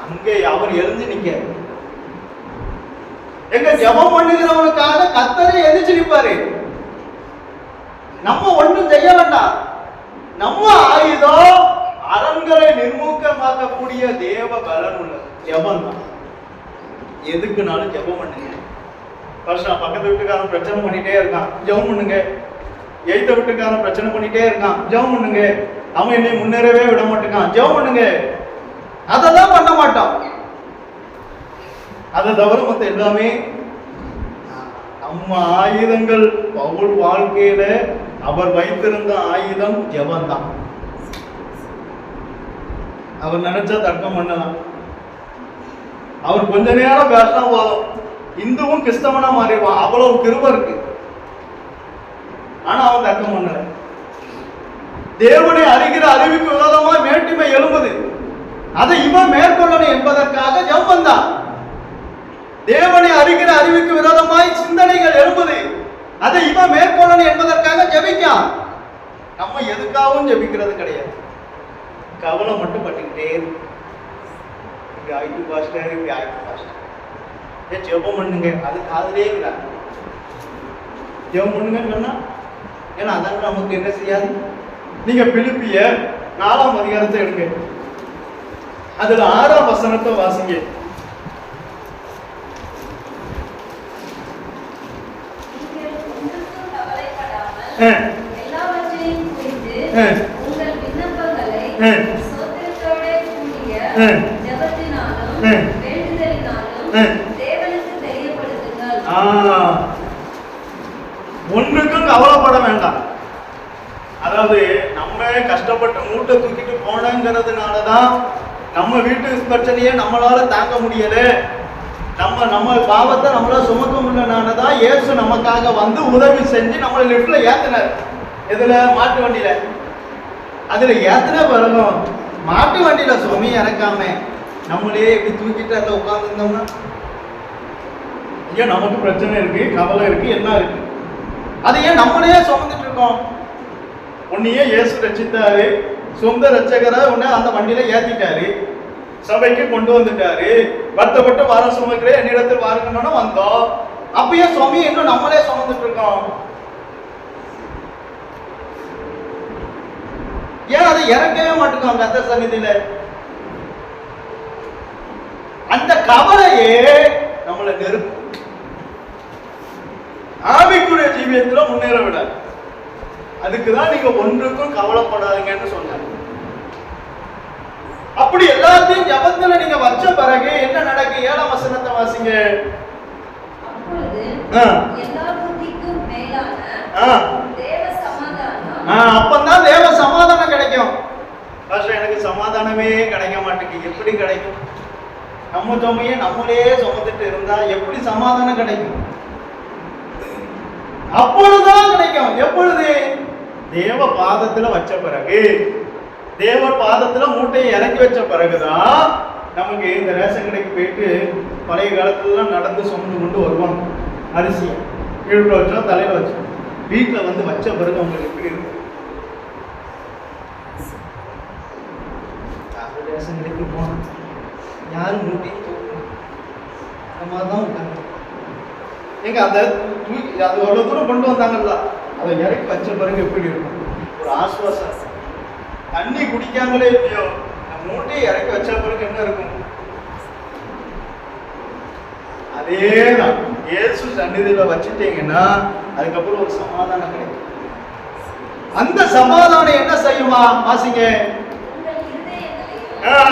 அங்கே அவர் எழுந்து நிக்க. எங்க ஜெபம் பண்ணுகிறவனுக்காக கர்த்தரே எதிர்த்து நிற்பாரு. நம்ம ஒன்றும் செய்ய வேண்டாம். நம்ம ஆயுதம் அரண்களை நிர்மூக்கமாக்கக்கூடிய தேவ பலன் உள்ள ஜெபம் தான். எதுக்குனாலும் ஜெபம் பண்ணுங்க. பக்கத்து வீட்டுக்காரன் பிரச்சனை பண்ணிட்டே இருக்கான், ஜெபம் பண்ணுங்க. எய்த்த வீட்டுக்காரன் பிரச்சனை பண்ணிட்டே இருக்கான், ஜெபம் பண்ணுங்க. அவன் என்னை முன்னேறவே விட மாட்டேங்கான், ஜெபம் பண்ணுங்க. அதெல்லாம் பண்ண மாட்டான். அதை தவிர மற்ற எல்லாமே நம்ம ஆயுதங்கள். பவுல் வாழ்க்கையில அவர் வைத்திருந்த ஆயுதம் ஜெபம் தான். அவர் நினைச்சா தர்க்கம் பண்ணலாம். அவர் கொஞ்ச நேரம் பேசினா போதும், இந்துவும் கிறிஸ்தவனா மாறிடுவான், அவ்வளவு கிருபை இருக்கு. ஆனா அவன் தர்க்கம் பண்ணல. தேவனை அறிகிற அறிவுக்கு விரோதமா மேட்டிமை எழும்புது, அதை இவன் மேற்கொள்ளணும் என்பதற்காக ஜெபம் தான். தேவனை அறிகிற அறிவுக்கு விரோதமாய் சிந்தனைகள் எழும்புது, அதை இவன் மேற்கொள்ளணும் என்பதற்காக ஜெபிக்கான். நம்ம எதுக்காகவும் ஜெபிக்கிறது கிடையாது, கவலை மட்டும் பட்டுக்கிட்டே இருக்கு. இப்படி ஆயிட்டு பாஸ்டர், இப்படி ஆயிட்டு பாஸ்டர், ஏன் ஜெபம் பண்ணுங்க, அது காதலே இல்லை. ஜெபம் பண்ணுங்கன்னு சொன்னா, ஏன்னா அதான் நமக்கு என்ன செய்யாது. நீங்க பிலிப்பியர் 4ஆம் அதிகாரத்தை எடுங்க, அதுல 6ஆம் வசனத்தை வாசிங்க.
எல்லாவற்றையும் குறித்து உங்கள் விண்ணப்பங்களை ஸ்தோத்திரத்தோடே கூடிய ஜெபத்தினாலும் வேண்டுதலினாலும் தேவனுக்கு தெரியப்படுத்துங்கள்.
ஒன்றுக்கும் கவலைப்பட வேண்டாம். அதாவது நம்ம கஷ்டப்பட்டு மூட்டை தூக்கிட்டு போனங்கிறதுனாலதான் நம்ம வீட்டு பிரச்சனையே நம்மளால தாங்க முடியல, நம்ம பாவத்தை நம்மளால சுமக்க முடியலனாலதான் இயேசு நமக்காக வந்து உதவி செஞ்சு நம்மளை லிப்ட்ல ஏத்தினார். இதுல மாட்டு வண்டியில, அதுல ஏத்தின பிறகு மாட்டு வண்டியில சுமி இறக்காம நம்மளே இப்படி தூக்கிட்டு அதில் உட்கார்ந்து இருந்தோம்னா, ஏன் நமக்கு பிரச்சனை இருக்கு, கவலை இருக்கு, என்ன இருக்கு, அதை ஏன் நம்மளே சுமந்துட்டு இருக்கோம்? உன்னையே இயேசு ரட்சித்தாரு, சொந்த ரட்சகரை உன்னை அந்த வண்டியில ஏத்திட்டாரு, சபைக்கு கொண்டு வந்துட்டாரு. வருத்தப்பட்டு வர சுமக்கிறேன், என்னிடத்தில் வாருங்கன்னு வந்தோம். அப்பயே சுவாமி இன்னும் நம்மளே சுமந்துட்டு இருக்கோம். ஏன் அதை இறக்கவே மாட்டோம் கர்த்தர் சந்நிதியில? அந்த கவலையே நம்மளை நெருக்கும், ஆவிக்குரிய ஜீவியத்துல முன்னேற விடாது. அதுக்குதான் நீங்க ஒன்றுக்கும் கவலைப்படாதீங்கன்னு சொன்னாங்க. அப்படி எல்லாத்தையும் ஜபத்துல நீங்க வச்ச பிறகு என்ன நடக்கு? 7ஆம் வசனத்தை வாசிங்க.
அப்பொழுது எல்லா புத்திக்கும் மேலான தேவ சமாதானம்,
அப்பதான் தேவ சமாதானம் கிடைக்கும். எனக்கு சமாதானமே கிடைக்க மாட்டேங்குது, எப்படி கிடைக்கும்? நம்ம சுமையை நம்மளே சுமந்துட்டு இருந்தா எப்படி சமாதானம் கிடைக்கும்? அப்பொழுதுதான் கிடைக்கும். எப்பொழுது? தேவ பாதத்துல வச்ச பிறகு, தேவ பாதத்துல மூட்டையை இறக்கி வச்ச பிறகுதான் நமக்கு இந்த ரேஷன் கடைக்கு போயிட்டு பழைய காலத்துல நடந்து சுமந்து கொண்டு வருவாங்க. அரிசி இழுப்புல வச்சோம், தலையில வச்சோம். வீட்டுல வந்து வச்ச பிறகு உங்களுக்கு எப்படி இருக்கும்? ரேஷன் கடைக்கு போனோம், யாரும் மூட்டி அந்த மாதிரிதான் உட்காந்து எங்க அந்த அது அவ்வளவு தூரம் கொண்டு வந்தாங்கல்ல, அதை இறக்கி வச்ச பிறகு எப்படி இருக்கும்? ஒரு ஆசுவாசம். தண்ணி குடிக்காமலே இல்லையோ, மூட்டையை இறக்கி வச்ச பிறகு என்ன இருக்கும்? அதேதான் இயேசு சந்நிதியில வச்சுட்டீங்கன்னா அதுக்கப்புறம் ஒரு சமாதானம் கிடைக்கும். அந்த சமாதானம் என்ன செய்யுமா? வாசிங்க.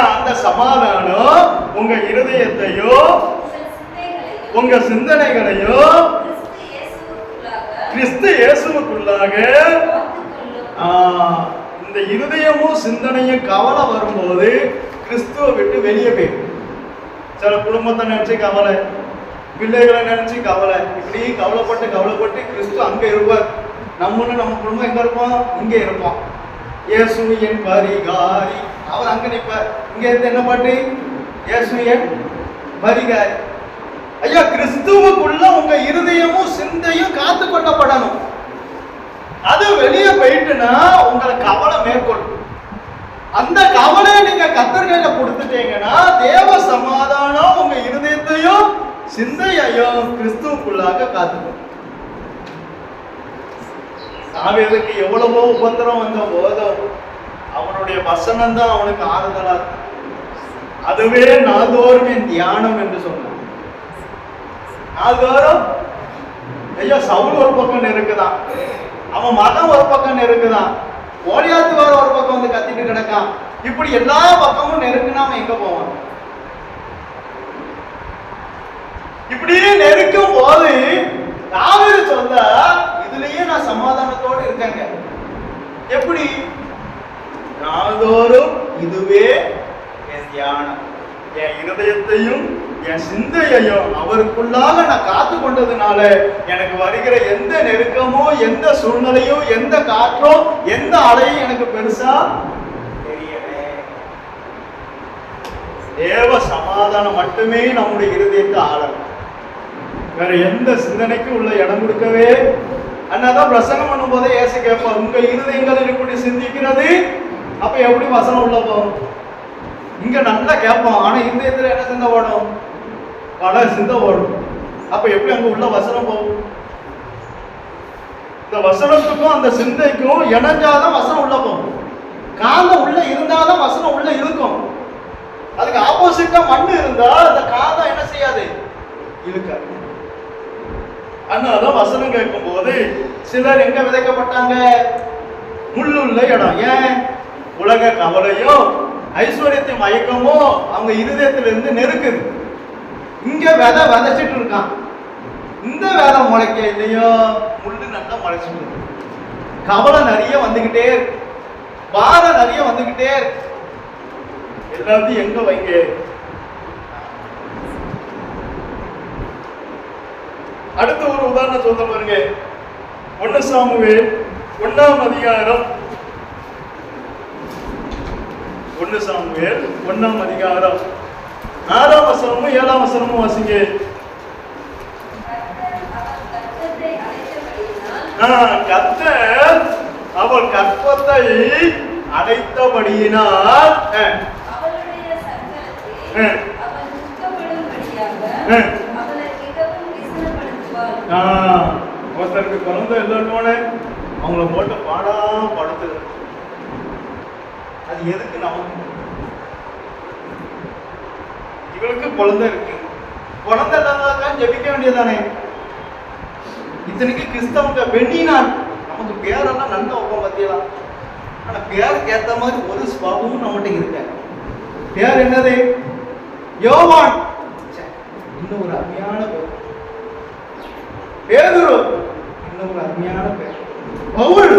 அந்த சமாதானம் உங்க இருதயத்தையோ உங்க சிந்தனைகளையோ கிறிஸ்து இயேசுவுக்குள்ளாக இந்த இருதயமும் சிந்தனையும் கவலை வரும்போது கிறிஸ்துவை விட்டு வெளியே போயிடும். சில குடும்பத்தை நினைச்சு கவலை, பிள்ளைகளை நினைச்சு கவலை, இப்படி கவலைப்பட்டு கிறிஸ்து அங்க இருப்பார். நம்மளும் நம்ம குடும்பம் எங்க இருப்போம்? இங்கே இருப்போம். இயேசு என் பரிகாரி, அவர் அங்க நிற்பார். இங்க இருந்து என்ன பாட்டு? இயேசு என் பரிகாரி. ஐயா, கிறிஸ்துவுக்குள்ள உங்க இருதயமும் சிந்தையும் காத்து கொள்ளப்படணும். அது வெளியே போயிட்டுனா உங்களை கவலை மேற்கொள்ளும். அந்த கவலையை நீங்க கர்த்தர் கையில கொடுத்துட்டீங்கன்னா தேவ சமாதானம் உங்க இருதயத்தையும் சிந்தையையும் கிறிஸ்துவுக்குள்ளாக காத்துக்கும். தாவீதுக்கு எவ்வளவோ உபத்திரம் வந்த போதும் அவனுடைய வசனம் தான் அவனுக்கு ஆறுதலா இருக்கு. அதுவே நாள்தோறும் என் தியானம் என்று சொன்னான். நாள்தோறும் ஐயா, சவுல் ஒரு பக்கம் இருக்குதான், அவன் மகன் ஒரு பக்கம் நெருக்குதான், ஓடியாத்து வேற ஒரு பக்கம் வந்து கத்திட்டு கிடக்கான். இப்படி எல்லா பக்கமும் நெருக்குனா அவன் எங்க போவான்? இப்படியே நெருக்கும் போது தாவீது சொல்ல, இதுலயே நான் சமாதானத்தோடு இருக்கேங்க. எப்படி? நாள்தோறும் இதுவே என் தியானம், என் இருதயத்தையும் என் சிந்தையையும் அவருக்குள்ளாக நான் காத்து கொண்டதுனால எனக்கு வருகிற எந்த நெருக்கமோ எந்த சூழ்நிலையோ எந்த காற்றோ எந்த அலையும் எனக்கு பெருசா தெரியவே. தேவ சமாதானம் மட்டுமே நம்முடைய இருதயத்தை ஆளணும். வேற எந்த சிந்தனைக்கும் உள்ள இடம் கொடுக்கவே. அண்ணாதான் பிரசங்கம் பண்ணும் போதே ஏசு கேட்பார், உங்க இருதயங்கள் இப்படி சிந்திக்கிறது. அப்ப எப்படி வசனம் உள்ள போகும்? இங்க நல்லா கேட்போம், ஆனா இருதயத்துல என்ன சிந்தை ஓடும்? பல சிந்தை ஓடும். அப்ப எப்படி அங்க உள்ள வசனம் போகும்? இந்த வசனத்துக்கும் அந்த சிந்தைக்கும் இணைஞ்சாதான் வசனம் உள்ள போகும். காந்தம் உள்ள இருந்தாதான் வசனம் உள்ள இருக்கும். அதுக்கு ஆப்போசிட்டா மண்ணு இருந்தா அந்த காந்தம் என்ன செய்யாது? இழுக்காது. அதனாலதான் வசனம் கேட்கும் போது சிலர் எங்க விதைக்கப்பட்டாங்க? முள்ளுள்ள இடம். ஏன்? உலக கவலையோ ஐஸ்வர்யத்தை மயக்கமோ அவங்க இருதயத்துல இருந்து நெருக்குது. இங்க விதை விதைச்சிட்டு இருக்கான். இந்த விதை முளைக்க இல்லையோ, முள்ளு நல்லா முளைச்சிட்டு இருக்கு. கவலை நிறைய வந்துகிட்டே இருக்கு, பாரம் நிறைய வந்துகிட்டே இருக்கு. எல்லாத்தையும் எங்க வைங்க? அடுத்த ஒரு உதாரணம் சொல்ல பாருங்க. 1 சாமுவேல் 1ஆம் அதிகாரம் 1 சாமுவேல் 1ஆம் அதிகாரம் 6ஆம் வசனமும் 7ஆம் வசனமும் வாசிங்க. கர்த்தர் அவள் கற்பத்தை அடைத்தபடியினால் ஒருத்தருக்கு குழந்தை இல்லைன்னு அவங்கள போட்டு பாடா படுத்துது. அது எதுக்கு? நமக்கு இவளுக்கு குழந்தை இருக்கு, குழந்தை இல்லாதான் ஜெபிக்க வேண்டியதானே. இத்தனைக்கு கிறிஸ்தவங்க வெண்ணினான். நமக்கு பேரெல்லாம் நல்லா வைப்போம் பத்தியெல்லாம், ஆனா பேருக்கு ஏத்த மாதிரி ஒரு ஸ்வபாவமும் நம்மகிட்ட இருக்க. பேர் என்னது? யோவான். இன்னும் ஒரு அருமையான பேர். பேதுரு இன்னும் ஒரு அருமையான பேர். பவுல்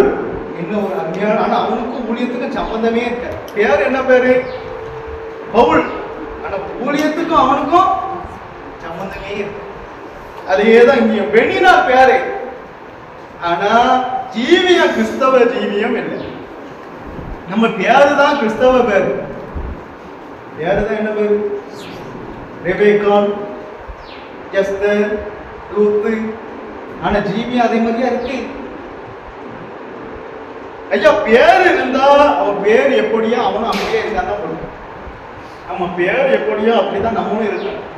இன்னும் ஒரு அருமையான, ஆனா அவனுக்கும் ஊழியத்துக்கும் சம்பந்தமே இருக்க. பேர் என்ன பேரு? பவுல். ஆனா ஊழியத்துக்கும் அவனுக்கும் சம்பந்தமே இருக்கு. அதேதான் இங்க வெண்ணினார் பேரு. ஆனா ஜீவியம் கிறிஸ்தவ ஜீவியம் இல்லை. நம்ம பேருதான் கிறிஸ்தவ பேரு. பேருதான் என்ன பேரு? Rebecca, Esther, Ruth. ஆனா ஜீவியம் அதே மாதிரியா இருக்கு. ஐயா, பேர் இருந்தா அவன் பேர் எப்படியா அவனும் அப்படியே இருந்தாதான் கொடுக்கும். நம்ம பேர் எப்படியோ அப்படிதான் நம்மளும் இருக்கணும்.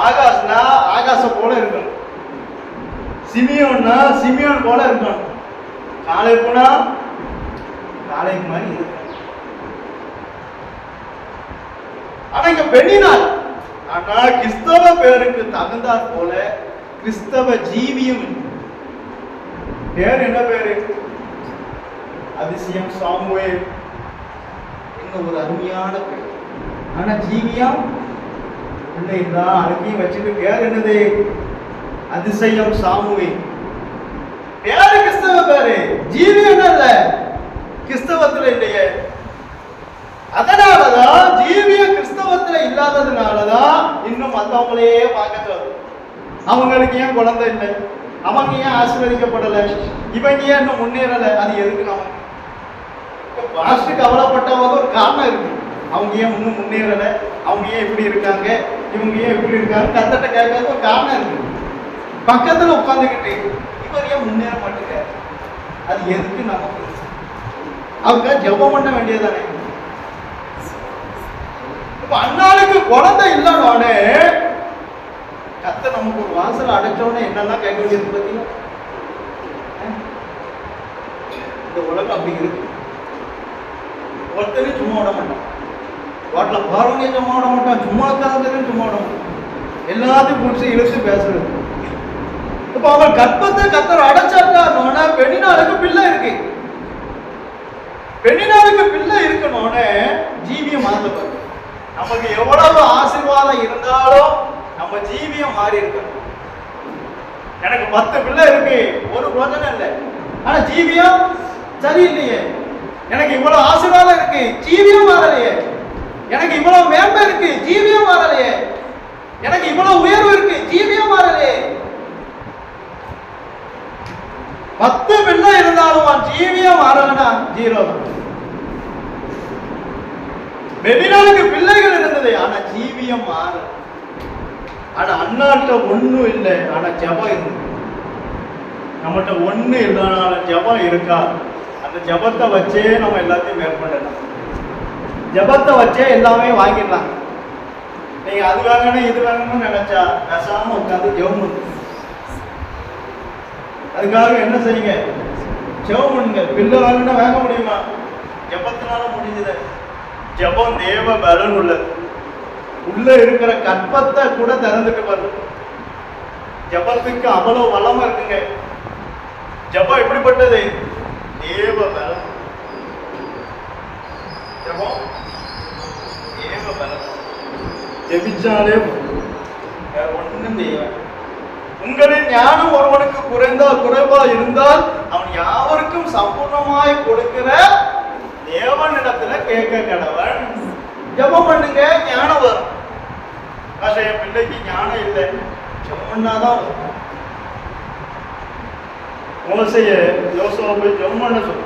ஆகாஷ்னா ஆகாசம் போல இருக்கணும், சிமியோன்னா சிமியோன் போல இருக்கணும், காலை போனா காலைக்கு மாதிரி இருக்கணும். ஆனா இங்க பெண்ணினார் ஆனா கிறிஸ்தவ பேருக்கு தகுந்தாற் போல கிறிஸ்தவ ஜீவியம் பேர் என்ன பேரு? அதிசயம் சாமுவேல். இன்னும் ஒரு அருமையான பேர். ஆனா ஜீவியம் இல்லைங்களா? அதுக்கையும் வச்சுட்டு பேர் என்னது? அதிசயம் சாமுவேல். பேரு கிறிஸ்தவ பேரு, ஜீவியம் இல்ல, கிறிஸ்தவத்துல இல்லையே. அதனாலதான் ஜீவிய கிறிஸ்தவத்துல இல்லாததுனாலதான் இன்னும் மத்தவங்களையே பார்க்க சொல்லுது. அவங்களுக்கு ஏன் குழந்தை இல்லை, அவங்க ஏன் ஆசீர்வதிக்கப்படலை, இவங்க ஏன் இன்னும் முன்னேறல, அது எதுக்கு? நமக்கு பாஸ்ட் கவலைப்பட்டவங்க ஒரு காரணம் இருக்கு. அவங்க ஏன் இன்னும் முன்னேறல, அவங்க ஏன் இப்படி இருக்காங்க, இவங்க ஏன் இப்படி இருக்காங்க, கத்தட்ட கேட்காத ஒரு காரணம் இருக்கு. பக்கத்துல உட்காந்துக்கிட்டு இவர் ஏன் முன்னேற மாட்டேங்க, அது எதுக்கு? நமக்கு அவங்க ஜெபம் பண்ண வேண்டியதானே. இப்ப அண்ணாளுக்கு குழந்தை இல்லைன்னே கத்த நமக்கு ஒரு வாசல் அடைச்சோடனே என்னெல்லாம் கேட்க வேண்டியது பார்த்தீங்கன்னா, இந்த உலகம் அப்படி இருக்கு. ஒருத்தரையும் சும்மா விட மாட்டான், வாட்டில் பார்வனையும் சும்மா விட மாட்டான், சும்மா உட்கார்ந்ததையும் சும்மா விட மாட்டான், எல்லாத்தையும் பிடிச்சி இழுத்து பேசுறது. இப்ப அவன் கற்பத்தை கத்தர் அடைச்சாட்டாருன்னா பெண்ணினாளுக்கு பிள்ளை இருக்கு. பெண்ணினாளுக்கு பிள்ளை இருக்கணும்னு ஜீவியம் மாற்றப்படும். நமக்கு எவ்வளவு ஆசீர்வாதம் இருந்தாலும் நம்ம ஜீவியம் மாறி இருக்கணும். எனக்கு 10 பிள்ளை இருக்கு, ஒரு பிரயோஜனம் இல்லை, ஆனா ஜீவியம் சரியில்லையே. எனக்கு இவ்வளவு ஆசீர்வாதம் இருக்கு, ஜீவியம் மாறலையே. எனக்கு இவ்வளவு மேன்மை இருக்கு, ஜீவியம் மாறலையே. எனக்கு இவ்வளவு உயர்வு இருக்கு, ஜீவியம் மாறலையே. 10 பிள்ளை இருந்தாலும் ஜீவியம் மாறலன்னா ஜீரோ தான். பெண்ணினாளுக்கு பிள்ளைகள் இருந்தது, ஆனா ஜீவியம் மாறல. ஆனா அண்ணாட்ட ஒண்ணும் இல்லை, ஆனா ஜபம் இருக்கு. நம்மகிட்ட ஒண்ணு இல்லைனாலும் ஜபம் இருக்கா? அந்த ஜபத்தை வச்சே நம்ம எல்லாத்தையும் மேற்கொள்ளலாம். ஜபத்தை வச்சே எல்லாமே வாங்கிடலாம். நீங்க அது வாங்கணும் இது வாங்கணும்னு நினைச்சா பேசாம உட்காந்து ஜெபம் பண்ணுங்க. அதுக்காக என்ன செய்யுங்க? ஜெபம் பண்ணுங்க. பிள்ளை வாங்கினா வாங்க முடியுமா? ஜபத்தினால முடிஞ்சது. ஜபம் தேவ பலன் உள்ளது. உள்ள இருக்கிற கற்பத்தை கூட திறந்துட்டு வரும். ஜபத்துக்கு அவ்வளவு வளமா இருக்குங்க. ஜபம் எப்படிப்பட்டது? தேவ பலன். ஜபம் தேவ பலன். ஜெபிச்சாலே வேற ஒண்ணும் தேவை. உங்களின் ஞானம் ஒருவனுக்கு குறைவா இருந்தால் அவன் யாவருக்கும் சம்பூர்ணமாய் கொடுக்கிற தேவனிடத்துல கேட்க கடவன். ஜெபம் பண்ணுங்க, ஞானம் வரும். ஆனா என் பிள்ளைக்கு ஞானம் இல்லை, ஜெபம் பண்ணாதான் வரும். மோசைய யோசுவா போய் ஜெபம் பண்ண சொல்லு,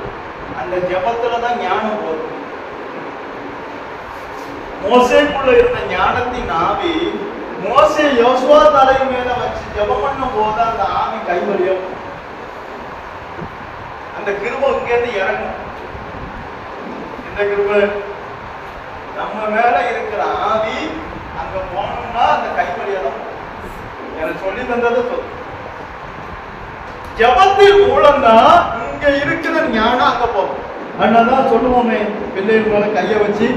அந்த ஜெபத்துலதான் ஞானம் போகும். மோசேக்குள்ள இருந்த ஞானத்தின் ஆவி மோசே யோசுவா தலை மேல வச்சு ஜெபம் பண்ணும் போது அந்த ஆவி கைவலியும். அந்த கிருபை இங்கேருந்து இறங்கும். இந்த கிருபை நம்ம மேல இருக்கிற ஆவி அங்க போனோம்னா அந்த கைவலியெல்லாம் எனக்கு சொல்லி தந்தது சொல்லு. ஜபத்தின் மூலம்தான் இங்க இருக்கிற ஞானம் அங்க போகும். அதனாலதான் சொல்லுவோமே, பிள்ளைகள் மேல கைய வச்சு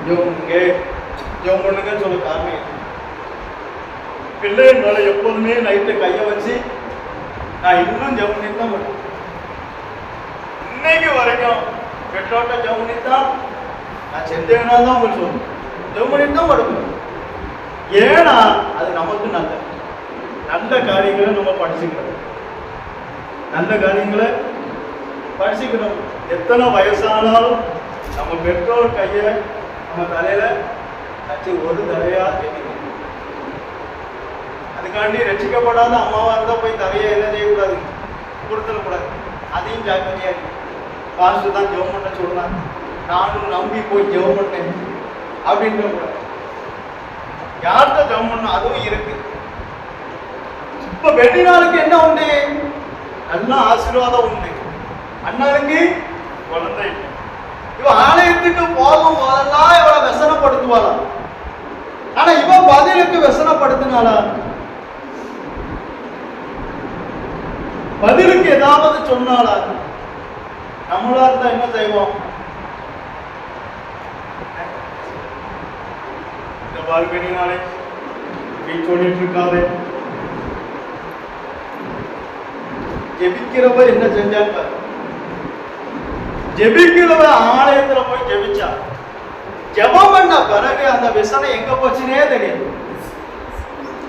ஜெபம் பண்ணுங்க சொல்ல காரணம். பிள்ளைகள் மேல எப்போதுமே நைட்டு கைய வச்சு நான் இன்னும் ஜெபம் பண்ணி தான் பண்ணுவேன். இன்னைக்கு வரைக்கும் பெற்றோட்ட ஜெபம் பண்ணி தான் நான் செஞ்சேன்னா தான் உங்களுக்கு சொல்லுவேன். ஜெபம் பண்ணி தான் படுவேன். ஏன்னா அது நமக்கு நல்ல நல்ல காரியங்களை நம்ம படிச்சுக்கிறோம். நல்ல காரியங்களை படிச்சுக்கணும். எத்தனை வயசானாலும் நம்ம பெற்றோர் கையை நம்ம தலையில வச்சு ஒரு தடையா கேட்கணும். அதுக்காண்டி ரட்சிக்கப்படாத அம்மாவா இருந்தா போய் தரையை என்ன செய்யக்கூடாது, கொடுத்துடக்கூடாது. அதையும் ஜாக்கிரதையா இருக்கு. பாஸ்டர் தான் ஜெபம் பண்ண சொல்றாங்க, நானும் நம்பி போய் ஜெபம் பண்ணேன் அப்படின்ற கூடாது. யார்கிட்ட ஜெபம் பண்ண அதுவும் இருக்கு. இப்ப வெள்ளி நாளுக்கு என்ன உண்டு? நல்ல ஆசீர்வாதம் உண்டு. அண்ணனுக்கு குழந்தை. இவ ஆலயத்துக்கு போகும் போதெல்லாம் இவளை व्यसனப்படுத்துவாளா? ஆனா இவ பதிலுக்கு व्यसனப்படுத்தினாளா? பதிலுக்கு ஏதாவது சொன்னாளா? நம்மளா இருந்தா என்ன செய்வோம்? இந்த பாரு பெரியனாலே வீட்டு ஓடிட்டு இருக்காதே. ஜெபிக்கிறவ என்ன செஞ்சாங்க? ஜெபிக்கிறவ ஆலயத்துல போய் ஜெபிச்சா. ஜெபம் பண்ண பிறகு அந்த விசனை எங்க போச்சுனே தெரியும்.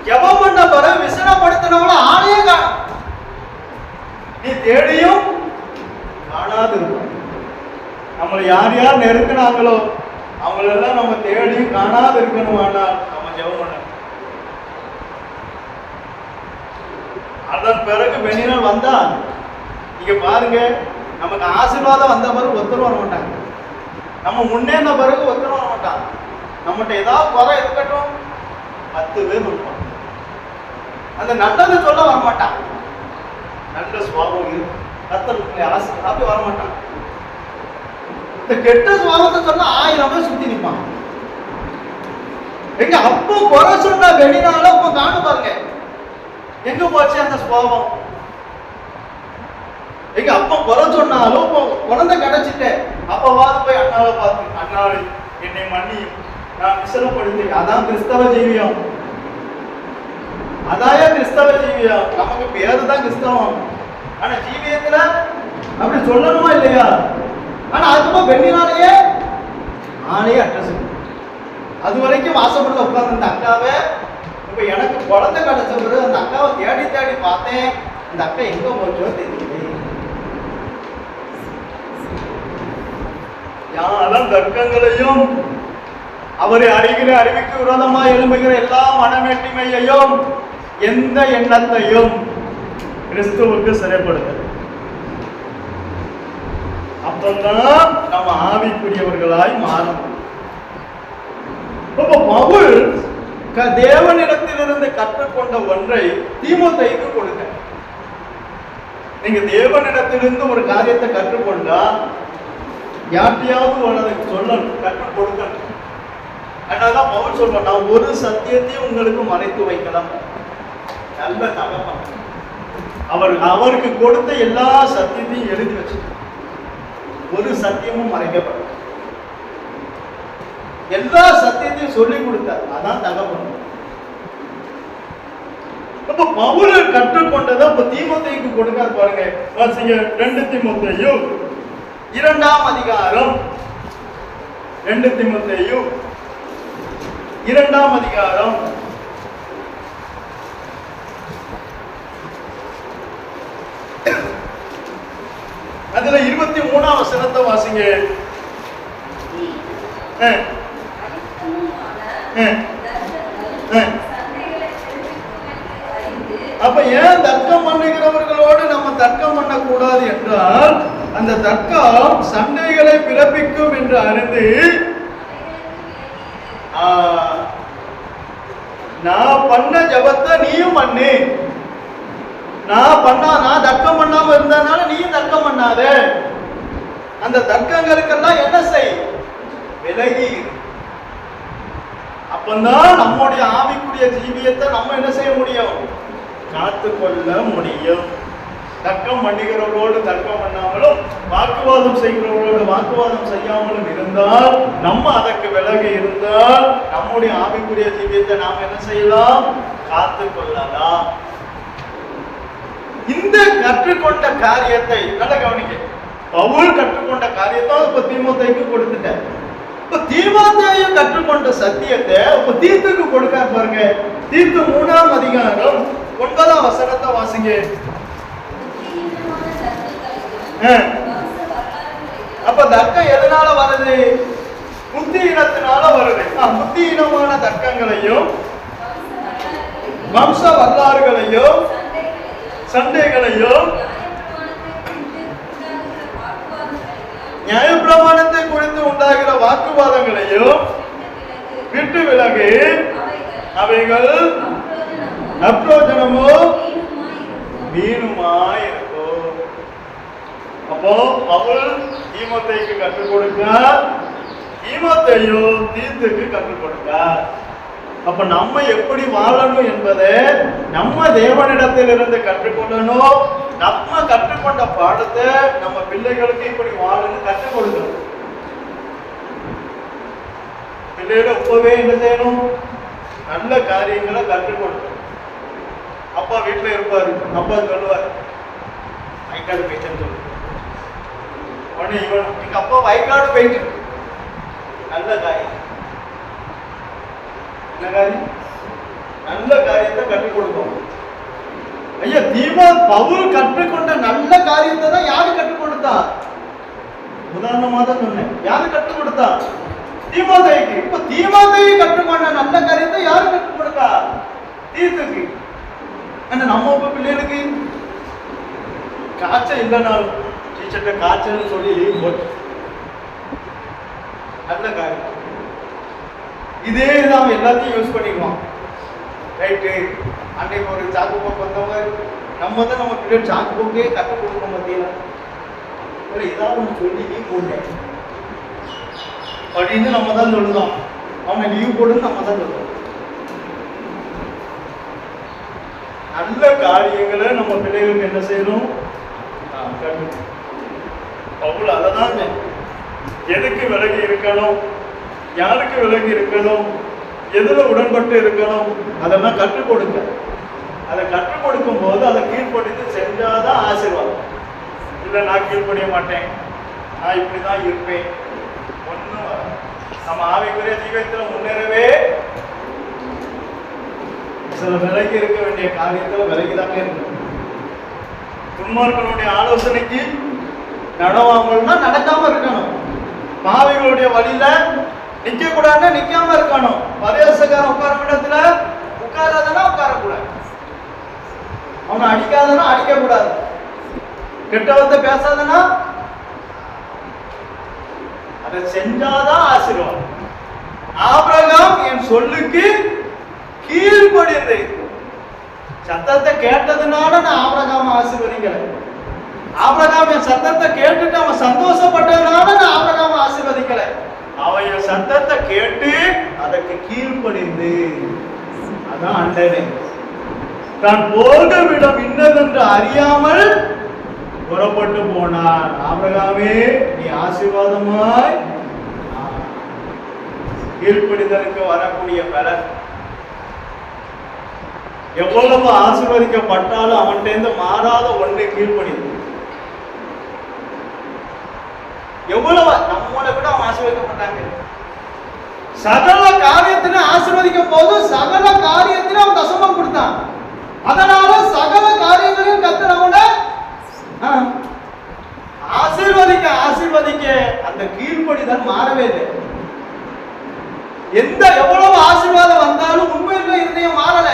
ஜெபம் பண்ண பிறகு விசனப்படுத்தினவள ஆளையே காணும். நீ தேடியும் காணாது இருக்கும். நம்மளை யார் யார் நெருக்கினாங்களோ அவங்களெல்லாம் நம்ம தேடியும் காணாது இருக்கணும். ஆனால் நம்ம ஜெபம் பண்ண. அதன் பிறகு வெளிநாள் வந்தா நீங்க பாருங்க, நமக்கு ஆசீர்வாதம் வந்த பிறகு ஒருத்தரும் வர மாட்டாங்க. நம்ம முன்னேறின பிறகு ஒருத்தரும் வர மாட்டாங்க. நம்மகிட்ட ஏதாவது குறை இருக்கட்டும் 10 பேர் இருப்பாங்க. அந்த நல்லது சொல்ல வரமாட்டான். நல்ல சுவாபம் இருக்கு கத்தருக்கு ஆசை அப்படி வரமாட்டான். இந்த கெட்ட சுவாபத்தை சொன்னா 1000 பேர் சுத்தி நிற்பாங்க. எங்க அப்போ குறை சொன்ன வெளினால அப்போ காணு பாருங்க எங்க போச்சு அந்த சுவாபம். எங்க அப்பா குறை சொன்னாலும் குழந்தை கிடைச்சிட்டு அப்பவாது போய் அண்ணாவை பார்த்து, அண்ணாவை என்னை மன்னியும், நான் விசனப்படுத்தி. அதான் கிறிஸ்தவ ஜீவியம். அதாய கிறிஸ்தவ ஜீவியம். நமக்கு பேரு தான் கிறிஸ்தவம். ஆனா ஜீவியத்துல அப்படி சொல்லணுமா இல்லையா? ஆனா அதுமா பெண்ணினாலேயே ஆளையே அட்ரஸ். அது வரைக்கும் வாசப்படல உட்கார்ந்து அந்த அக்காவை, இப்ப எனக்கு குழந்தை கிடைச்ச பிறகு அந்த அக்காவை தேடி தேடி பார்த்தேன். அந்த அக்கா எங்க போச்சோ தெரியல. யாரும் தர்க்கங்களையும் அவரை அறிகிற அறிவிக்கு விரோதமா எழும்புகிற எல்லா மனவேற்றுமையையும் எந்த எண்ணத்தையும் கிறிஸ்துவுக்கு சிறைப்படுத்த. அப்பதான் நம்ம ஆவிக்குரியவர்களாய் மாறும். பவுல் தேவனிடத்திலிருந்து கற்றுக்கொண்ட ஒன்றை தீமோத்தேயுக்கு கொடுங்க. நீங்க தேவனிடத்திலிருந்து ஒரு காரியத்தை கற்றுக்கொண்டா யார்ட்டையாவது சொல்லணும், கற்றுக் கொடுக்கணும். அதனாலதான் பவுல் சொல்றோம், நான் ஒரு சத்தியத்தையும் உங்களுக்கு மறைத்து வைக்கலாம். நல்ல தகவல். அவருக்கு கொடுத்த எல்லா சத்தியத்தையும் எழுதி வச்சு ஒரு சத்தியமும் மறைக்கப்படும். எல்லா சத்தியத்தையும் சொல்லி கொடுத்தார். அதான் தகவல். அப்ப பவுல் கற்றுக்கொண்டதை இப்ப தீமோத்தேயுக்கு கொடுக்காது பாருங்க. வாசிங்க 2 தீமோத்தேயு 2ஆம் அதிகாரம். 2 தீமோத்தேயு 2ஆம் அதிகாரம். அதுல 23ஆம் வசனத்தை வாசிங்க. அப்ப ஏன் தர்க்கம் பண்ணுகிறவர்களோடு நம்ம தர்க்கம் பண்ணக்கூடாது என்றால், அந்த தர்க்கம் சண்டைகளை பிறப்பிக்கும் என்று அறிந்து நான் பண்ண ஜபத்தை நீயும் பண்ணு. நான் தர்க்கம் பண்ணாம இருந்தனால நீயும் தர்க்கம் பண்ணாத. அந்த தர்க்கங்களுக்கெல்லாம் என்ன செய்? விலகி. அப்பதான் நம்முடைய ஆவிக்குரிய ஜீவியத்தை நம்ம என்ன செய்ய முடியும்? காத்துக்கொள்ள முடியும். தர்க்கம் பண்ணுகிறவர்களோடு தர்க்கம் பண்ணாமலும் வாக்குவாதம் செய்கிறவர்களோடு வாக்குவாதம் செய்யாமலும் இருந்தால், நம்ம அதற்கு விலகி இருந்தால் நம்முடைய ஆவிக்குரிய ஜீவியத்தை நாம் என்ன செய்யலாம்? காத்துக்கொள்ளலாம். இந்த கற்றுக்கொண்ட காரியத்தை நல்ல கவனிக்க. பவுல் கற்றுக்கொண்ட காரியத்தை இப்ப தீமோத்தேயுக்கு கொடுத்துட்டேன். இப்ப தீமோத்தேயு கற்றுக்கொண்ட சத்தியத்தை இப்ப தீத்துக்கு கொடுக்க பாருங்க. தீத்து 3ஆம் அதிகாரம் 9ஆம் வசனத்தை வாசிங்க. அப்ப தர்க்கம் எதனால வருது? புத்தியினத்தினால வருது. புத்தியினமான தர்க்கங்களையும் வம்ச வரலாறுகளையும் சண்டைகளையும் நியாயப்பிரமாணத்தை குறித்து உண்டாகிற வாக்குவாதங்களையும் விட்டு விலகு. அவைகள் அப்பிரயோஜனமோ வீணுமாயிருக்கும். அப்போ பவுல் தீமோத்தேயுக்கு கற்றுக் கொடுத்தார், தீமோத்தேயு தீத்துக்கு கற்றுக் கொடுத்தார். அப்ப நம்ம எப்படி வாழணும் என்பதை நம்ம தேவனிடத்தில் இருந்து கற்றுக்கொள்ளணும். நம்ம கற்றுக்கொண்ட பாடத்தை நம்ம பிள்ளைகளுக்கு இப்படி வாழணும் கற்றுக் கொடுக்கணும். பிள்ளைகளை இப்பவே என்ன செய்யணும்? நல்ல காரியங்களை கற்றுக் கொடுத்தோம். அப்பா வீட்டுல இருப்பாரு, அப்பா சொல்லுவார் வயக்காடு போயிட்டேன்னு சொல்லு. உடனே இவன் எங்க அப்பா வயக்காடு போயிட்டு, நல்ல காரியம். என்ன காரியம்? நல்ல காரியத்தை கற்றுக் கொடுப்போம். ஐயா பவுல் கற்றுக்கொண்ட நல்ல காரியத்தை தான் யாரு கற்றுக் கொடுத்தா? உதாரணமா தான் சொன்னேன். யாரு கற்றுக் கொடுத்தா? தீமோத்தேயுக்கு. இப்ப தீமோத்தேயு கற்றுக்கொண்ட நல்ல காரியத்தை யாரு கற்றுக் கொடுத்தா? தீத்துக்கு. ஆனா நம்ம பிள்ளைகளுக்கு காய்ச்சல் இல்லைனாலும் டீச்சர்கிட்ட காய்ச்சல் சொல்லி லீவ் போட்டு நல்ல காரியம். இதே தான் எல்லாத்தையும் யூஸ் பண்ணிக்குவோம். ரைட்டு, அன்னைக்கு ஒரு சாக்கு போக்கு வந்தவங்க நம்ம தான் நம்ம பிள்ளை சாக்கு போக்கே கற்றுக் கொடுக்க மத்தியில ஏதாவது ஒன்று சொல்லி லீவ் போட்டேன் அப்படின்னு நம்ம தான் சொல்லுதோம். அவனை லீவ் போடுன்னு நம்ம தான் சொல்லுவோம். நல்ல காரியங்களை நம்ம பிள்ளைகளுக்கு என்ன செய்யணும்? பவுல் அதான் எதுக்கு விலகி இருக்கணும், யாருக்கு விலகி இருக்கணும், எதுல உடன்பட்டு இருக்கணும், அதெல்லாம் கற்றுக் கொடுக்க. அதை கற்றுக் கொடுக்கும் போது அதை கீழ்ப்படித்து செஞ்சாதான் ஆசீர்வாதம். இல்லை நான் கீழ்ப்படிய மாட்டேன், நான் இப்படிதான் இருப்பேன், ஒன்றும் நம்ம ஆவிக்குரிய ஜீவியத்தில் முன்னேறவே சில விலகி இருக்க வேண்டிய காரியத்துல விலகிதாங்க இருக்கு. துன்மார்களுடைய ஆலோசனைக்கு நடவாமல்னா நடக்காம இருக்கணும். பாவிகளுடைய வழியில நிக்க கூடாதுன்னா நிக்காம இருக்கணும். பரியாசக்காரன் உட்கார இடத்துல உட்காராதனா உட்காரக்கூடாது. அவனை அடிக்காதனா அடிக்க கூடாது. கெட்டவத்தை பேசாதனா அதை செஞ்சாதான் ஆசீர்வாதம். ஆபிரகாம் என் சொல்லுக்கு கீழ்ப்படிந்து சத்தத்தை கேட்டதுனால நான் ஆபிரகாம் ஆசீர்வதிக்கல. ஆபிரகாம் என் சத்தத்தை கேட்டுட்டு அவன் சந்தோஷப்பட்டதுனால நான் ஆபிரகாம் ஆசீர்வதிக்கல. அவன் என் சத்தத்தை கேட்டு அதற்கு கீழ்ப்படிந்து, அதான் ஆண்டவரே தான் போகும் இடம் இன்னதென்று அறியாமல் புறப்பட்டு போனான். ஆபிரகாமே நீ ஆசீர்வாதமாய். கீழ்ப்படிதலுக்கு வரக்கூடிய பலன் எவ்வளவு ஆசீர்வதிக்கப்பட்டாலும் அவன்கிட்ட மாறாத ஒண்ணு கீழ்ப்படிது. எவ்வளவு நம்மளை விட அவன் ஆசீர்வதிக்கப்பட்டாங்க. சகல காரியத்திலும் ஆசீர்வதிக்க போது சகல காரியத்திலும் அவன் தசமம் கொடுத்தான். அதனால சகல காரியங்களையும் கர்த்தர் அவனை ஆசீர்வதிக்க ஆசீர்வதிக்க அந்த கீழ்ப்படிதல் மாறவே இல்லை. எவ்வளவு ஆசீர்வாதம் வந்தாலும் உண்மையில இருதயம் மாறல.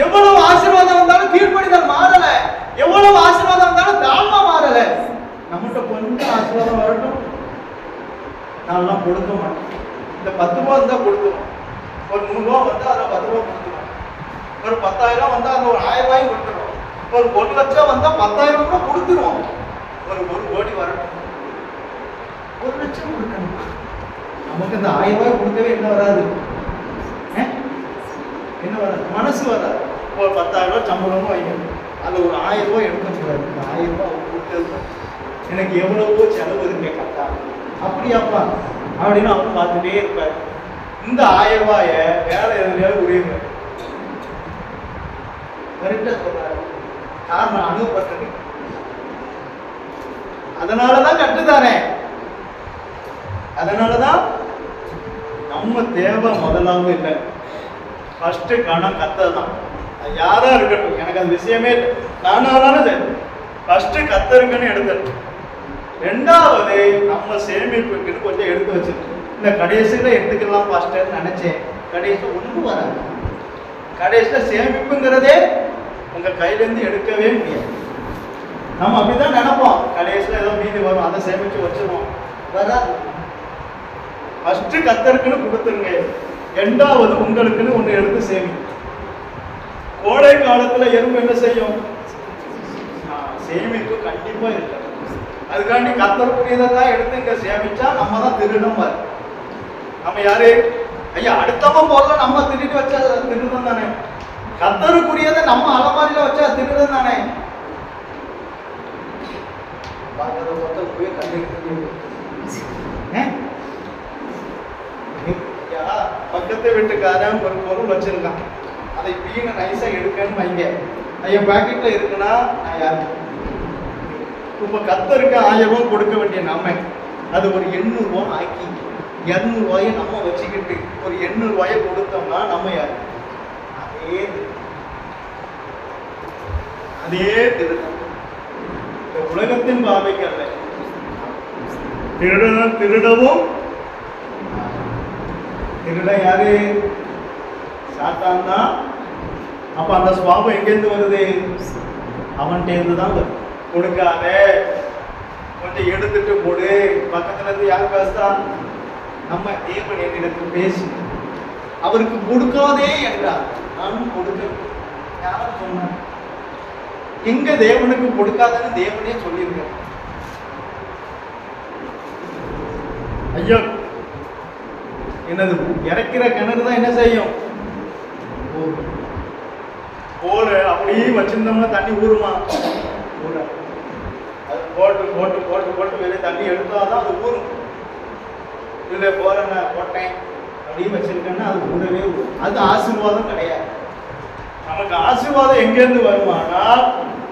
எவ்வளவு ஆசீர்வாதம் வந்தாலும் கீழ்ப்படிதல் மாறல. எவ்வளவு ஆசீர்வாதம் வந்தாலும் தாழ்மை மாறல. நம்மகிட்ட கொஞ்சம் ஆசீர்வாதம் வரட்டும், நான் கொடுக்க மாட்டேன். இந்த 10 ரூபா இருந்தா கொடுத்துரும். ஒரு 100 ரூபா வந்தா அதை 10 ரூபா கொடுத்துரும். ஒரு 10,000 வந்தா அந்த ஒரு 1000 ரூபாயும் கொடுத்துருவோம். ஒரு 1 லட்சம் வந்தா 10,000 கூட கொடுத்துருவோம். ஒரு 1 கோடி வரட்டும், 1 லட்சம் கொடுக்கணும். நமக்கு இந்த 1000 ரூபாய் கொடுக்கவே என்ன வராது? என்ன வராது? மனசு வராது. ஒரு 10,000 ரூபாய் சம்பளமும் வைங்க, அதில் ஒரு 1000 ரூபாய் எடுக்க முடியாது. இந்த 1000 ரூபாய் கொடுத்தது எனக்கு எவ்வளவோ செலவு இருக்கு கரெக்டா, அப்படியாப்பா அப்படின்னு அவன் பார்த்துட்டே இருப்பார். இந்த 1000 ரூபாய வேலை எதுலையாவது உரியவர் கரெக்டா சொல்றாரு. காரணம் அனுபவப்பட்டது. அதனாலதான் கட்டுதானே. அதனாலதான் நம்ம தேவை முதலாவது இல்லை, ஃபர்ஸ்ட் கணம் கத்ததான். யாரா இருக்கட்டும், எனக்கு அந்த விஷயமே இல்லை, நானாலும் சரி ஃபர்ஸ்ட் கத்தருக்குன்னு எடுத்து. ரெண்டாவது நம்ம சேமிப்புக்குன்னு கொஞ்சம் எடுத்து வச்சிருக்கோம். இந்த கடைசியில எடுத்துக்கலாம் ஃபர்ஸ்ட் நினைச்சேன், கடைசியில் ஒன்றும் வராது. கடைசியில சேமிப்புங்கிறதே உங்க கையில இருந்து எடுக்கவே முடியாது. நம்ம அப்படிதான் நினைப்போம், கடைசியில ஏதோ மீதி வரும் அதை சேமிச்சு வச்சிருவோம், வராது. ஃபர்ஸ்ட் கத்தருக்குன்னு கொடுத்துருங்க. ரெண்டாவது உங்களுக்குன்னு ஒன்று எடுத்து சேமி. கோடை காலத்துல எறும்பு என்ன செய்யும்? சேமிப்பு கண்டிப்பா இருக்கு. அதுக்காண்டி கத்தருக்குரியதெல்லாம் எடுத்து இங்க சேமிச்சா நம்ம தான் திருடம். நம்ம யாரு ஐயா அடுத்தவன் போல நம்ம திருட்டு வச்சா திருடம் தானே. கத்தருக்குரியதை நம்ம அலமாரியில வச்சா திருடம் தானே. பக்கத்துல பக்கத்து வீட்டுக்காரன் ஒரு பொருள் வச்சிருக்கான், அதை இப்படின்னு நைஸா எடுக்கன்னு வைங்க, என் பாக்கெட்ல இருக்குன்னா நான் யாரு? இப்ப கர்த்தருக்கு 1000 ரூபாய் கொடுக்க வேண்டிய நாம அது ஒரு 800 ரூபாய் ஆக்கி 200 ரூபாயை நம்ம வச்சுக்கிட்டு ஒரு 800 ரூபாயை கொடுத்தோம்னா நம்ம யாரு? அதே திருடம். இந்த உலகத்தின் பார்வைக்கு அல்ல, திருடவும் திருட யாரு? சாத்தான் தான். அப்ப அந்த சுவாபம் எங்கேருந்து வருது? அவன்கிட்ட தான் வருது. கொடுக்காத, கொஞ்சம் எடுத்துட்டு போடு. பக்கத்துல இருந்து யார் பேசுறா? நம்ம தேவன் என்னிடத்தில் பேசி அவருக்கு கொடுக்காதே என்றார். நானும் கொடுக்க யாரும் சொன்ன? எங்க தேவனுக்கு கொடுக்காதன்னு தேவனே சொல்லியிருக்க. ஐயோ, என்னது இறக்கிற கிணறு தான் என்ன செய்யும்? போல அப்படியே வச்சிருந்தோம்னா தண்ணி ஊறுமா? ஊற. அது போட்டு போட்டு போட்டு போட்டு வெளியே தண்ணி எடுத்தாதான் அது ஊறும். இல்லை போறேன் போட்டேன் அப்படியே வச்சிருக்கேன்னா அது ஊறவே ஊறும். அது ஆசீர்வாதம் கிடையாது. நமக்கு ஆசீர்வாதம் எங்கேருந்து வருமானா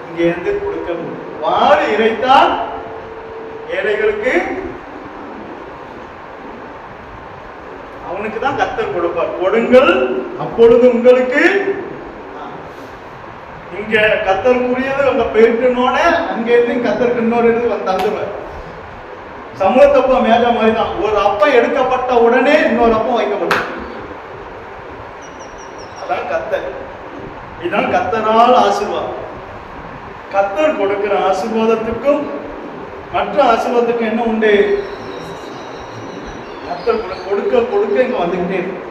இங்கேருந்து கொடுக்க முடியும். வாரி இறைத்தால் ஏழைகளுக்கு அவனுக்கு தான் கர்த்தர் கொடுப்பார். கொடுங்கள் அப்பொழுது உங்களுக்கு. இங்க கர்த்தருக்குரியது அங்க போயிட்டுனோட அங்க இருந்து கர்த்தருக்கு இன்னொரு இது தந்துடுவார். சமூகத்தப்ப மேஜ மாதிரி தான். ஒரு அப்பம் எடுக்கப்பட்ட உடனே இன்னொரு அப்பம் வைக்கப்படும். அதான் கர்த்தர். இதுதான் கர்த்தரால் ஆசீர்வாதம். கர்த்தர் கொடுக்கிற ஆசீர்வாதத்துக்கும் மற்ற ஆசீர்வாதத்துக்கும் என்ன உண்டு? கர்த்தர் கொடுக்க கொடுக்க இங்க வந்துகிட்டே இருக்கு.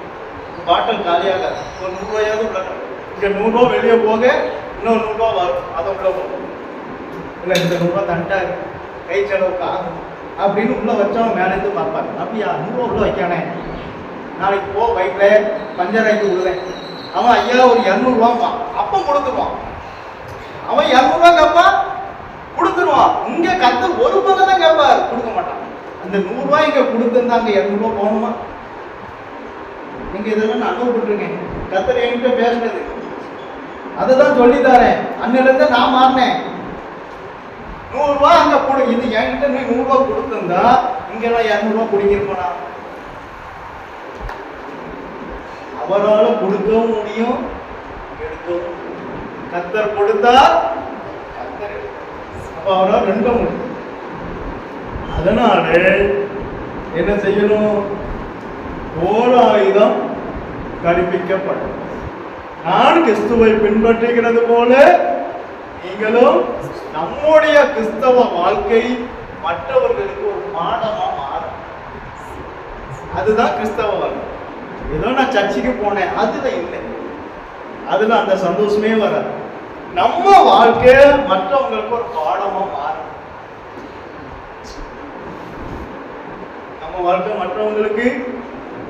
பாட்டில் காலியாக ஒரு 100 ரூபாயாவது உள்ள இங்க 100 ரூபா வெளியே போக இன்னொரு 100 ரூபா வரும். அதை உள்ள போகும். இல்லை இந்த 100 ரூபா தண்டா கை செலவுக்கு ஆகும் அப்படின்னு உள்ள வச்சவன் மேலே இருந்து பார்ப்பாங்க. அப்படியா 100 ரூபா உள்ள வைக்கானே, நாளைக்கு போ பைக்ல பஞ்சர் ஆகி விடுவேன். அவன் ஐயா ஒரு 200 ரூபாப்பான், அப்ப கொடுத்துருவான். அவன் 200 ரூபா கேட்பான், கொடுத்துருவான். இங்க கர்த்தர் ஒரு ரூபாய் தான் கேட்பார், கொடுக்க மாட்டான். அந்த 100 ரூபாய் இங்க கொடுத்துருந்தா அங்க 200 ரூபாய் போகணுமா? நீங்க இதெல்லாம் நான் அனுபவப்பட்டிருக்கேன். கர்த்தர் என்கிட்ட பேசுனது அதுதான் சொல்லித்தாரேன். அன்னிலிருந்து நான் மாறினேன். 100 ரூபாய் அங்க கொடு, இது என்கிட்ட நீ 100 ரூபாய் கொடுத்திருந்தா இங்க நான் 200 ரூபாய் குடிங்கிருப்பா. அவரால் கொடுக்கவும் முடியும், எடுக்கவும். கர்த்தர் கொடுத்தார், கர்த்தர் அப்ப அவரால் ரெண்டு முடியும். அதனால என்ன செய்யணும்? ஓர் ஆயுதம் கற்பிக்கப்படும். நான் கிறிஸ்துவை பின்பற்றுகிறது போல நீங்களும் நம்முடைய கிறிஸ்தவ வாழ்க்கை மற்றவர்களுக்கு ஒரு பாடமா மாறும். அதுதான் கிறிஸ்தவ வாழ்க்கை. ஏதோ நான் சர்ச்சுக்கு போனேன் அதுல இல்லை, அதுல அந்த சந்தோஷமே வராது. நம்ம வாழ்க்கை மற்றவங்களுக்கு ஒரு பாடமா மாறும். நம்ம வாழ்க்கை மற்றவங்களுக்கு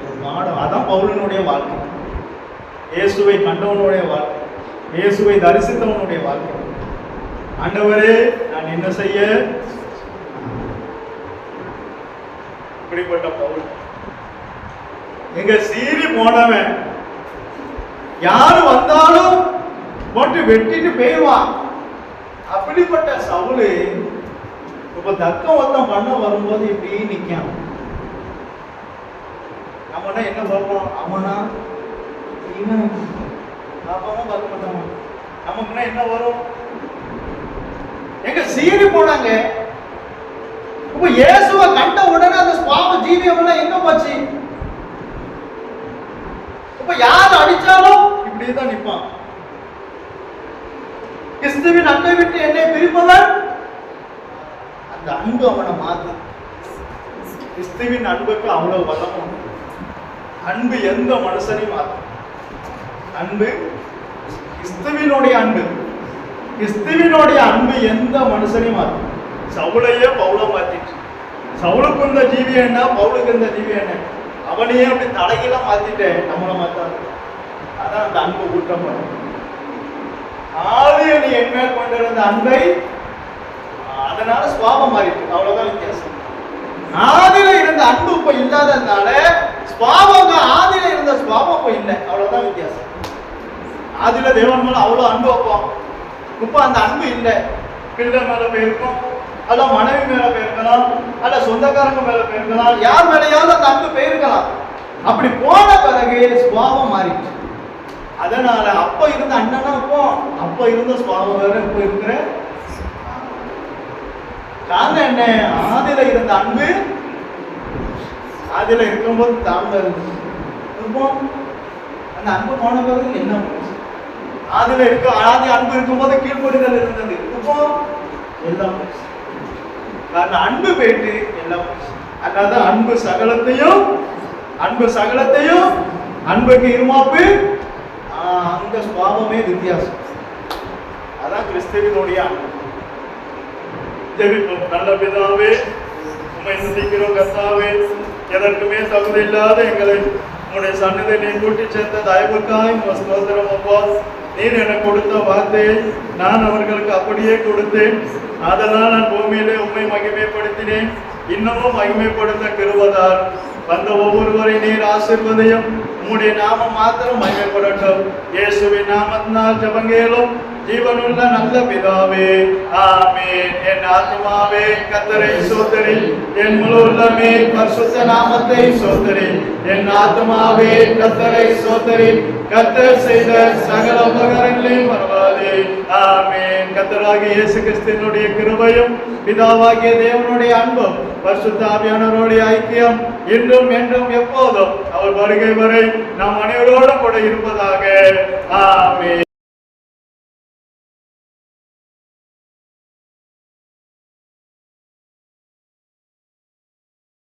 ஒரு பாடம். அதான் பவுலினுடைய வாழ்க்கை. இயேசுவை கண்டவனுடைய வாழ்க்கை, இயேசுவை தரிசித்தவனுடைய வாழ்க்கை. ஆண்டவரே நான் என்ன செய்ய? இப்படிப்பட்ட பவுல் எங்க சீறி போனவன் யாரு வந்தாலும் போட்டு வெட்டிட்டு போயிடுவான். அப்படிப்பட்ட சவுலு இப்ப தக்கம் ஒத்தம் பண்ண வரும்போது இப்படி நிக்கான். நம்மனா என்ன பார்ப்போம்? அவனா பார்க்க மாட்டாங்க. நமக்குன்னா என்ன வரும்? எங்க சீறி போனாங்க. இப்ப இயேசுவை கண்ட உடனே அந்த சுவாம ஜீவியம் எல்லாம் எங்க போச்சு? இப்ப யார் அடிச்சாலும் இப்படிதான் நிற்பான். கிறிஸ்துவின் அன்பை விட்டு என்னை பிரிப்பவன், அந்த அன்பு அவனை மாத்து. கிறிஸ்துவின் அன்புக்கு அவ்வளவு வல்லமும். அன்பு எந்த மனுஷனையும் மாற்றும். அன்பு கிறிஸ்துவினுடைய அன்பு, கிறிஸ்துவினுடைய அன்பு எந்த மனுஷனையும் மாற்றும். சவுளையே பவுல மாத்திட்டு, சவுளுக்கு இந்த ஜீவி என்ன, பவுலுக்கு இந்த ஜீவி என்ன, அவனையே அப்படி தலையெல்லாம் மாத்திட்டேன், நம்மளை மாத்தாது. அதான் அந்த அன்பு ஊற்றப்படும். ஆதியில் நீ என் மேல் கொண்டிருந்த அன்பை, அதனால சுவாபம் மாறிட்டு, அவ்வளவுதான் வித்தியாசம். ஆதியில இருந்த அன்பு இப்ப இல்லாததுனால சுவாபம், ஆதியில இருந்த சுவாபம் தேவன் மேல அவ்வளவு அன்பு வைப்போம். இப்ப அந்த அன்பு இல்லை. பிள்ளை மேல போயிருக்கும், அல்ல மனைவி மேல போயிருக்கலாம், அல்ல சொந்தக்காரங்க மேல போயிருக்கலாம், யார் மேலேயாவது அந்த அன்பு போயிருக்கலாம். அப்படி போன பிறகு சுபாவம் மாறிடுச்சு. அதனால அப்ப இருந்த அண்ணனா அப்ப இருந்த சுபாவம் வேற இப்ப இருக்கிற காரணம் என்ன? ஆதில இருந்த அன்பு ஆதில இருக்கும்போது தாழ்ந்த இருப்போம். அந்த அன்பு போன பிறகு என்ன? ஆதில இருக்க ஆதி அன்பு இருக்கும்போது கீழ்ப்படிதல் இருந்தது. இப்போ எல்லாம் காரணம் அன்பு போயிட்டு எல்லாம். அதனால அன்பு சகலத்தையும் அன்புக்கு இருமாப்பு, அந்த சுபாவமே வித்தியாசம். அதான் கிறிஸ்துவினுடைய அன்பு. ஜெபிப்போம். நல்ல பிதாவே, உம்மை துதிக்கிறோம் கர்த்தாவே. எதற்குமே தகுதி இல்லாத எங்களை உங்களுடைய சன்னதியை நீ கூட்டி சேர்த்த தயவுக்காய் உங்கள் ஸ்தோத்திரம் அப்பா. நீர் எனக்கு கொடுத்த வார்த்தையை நான் அவர்களுக்கு அப்படியே கொடுத்தேன். அதனால் நான் பூமியிலே உம்மை மகிமைப்படுத்தினேன். இன்னமும் மகிமைப்படுத்த கிருபைதார். வந்த ஒவ்வொருவரை நீர் ஆசீர்வதியும். உம்முடைய நாமம் மாத்திரம் மகிமைப்படட்டும். இயேசுவின் நாமத்தினால் ஜெபங்கேளும் ஜீவனுள்ள நல்ல பிதாவே, ஆமென். என் ஆத்துமாவே கர்த்தரை ஸ்தோத்திரி, என் முழு உள்ளமே பரிசுத்த நாமத்தை ஸ்தோத்திரி. என் ஆத்துமாவே கர்த்தரை ஸ்தோத்திரி, கர்த்தர் செய்த சகல உபகாரங்களையும் மறவாதே. ஆமென். கர்த்தராகிய இயேசு கிறிஸ்துவினுடைய கிருபையும் பிதாவாகிய தேவனுடைய அன்பும் பரிசுத்த ஆவியானவருடைய ஐக்கியம் இன்றும் என்றும் எப்போதும் அவர் வருகை வரை நாம் அனைவரோடும் கூட இருப்பதாக. ஆமென்.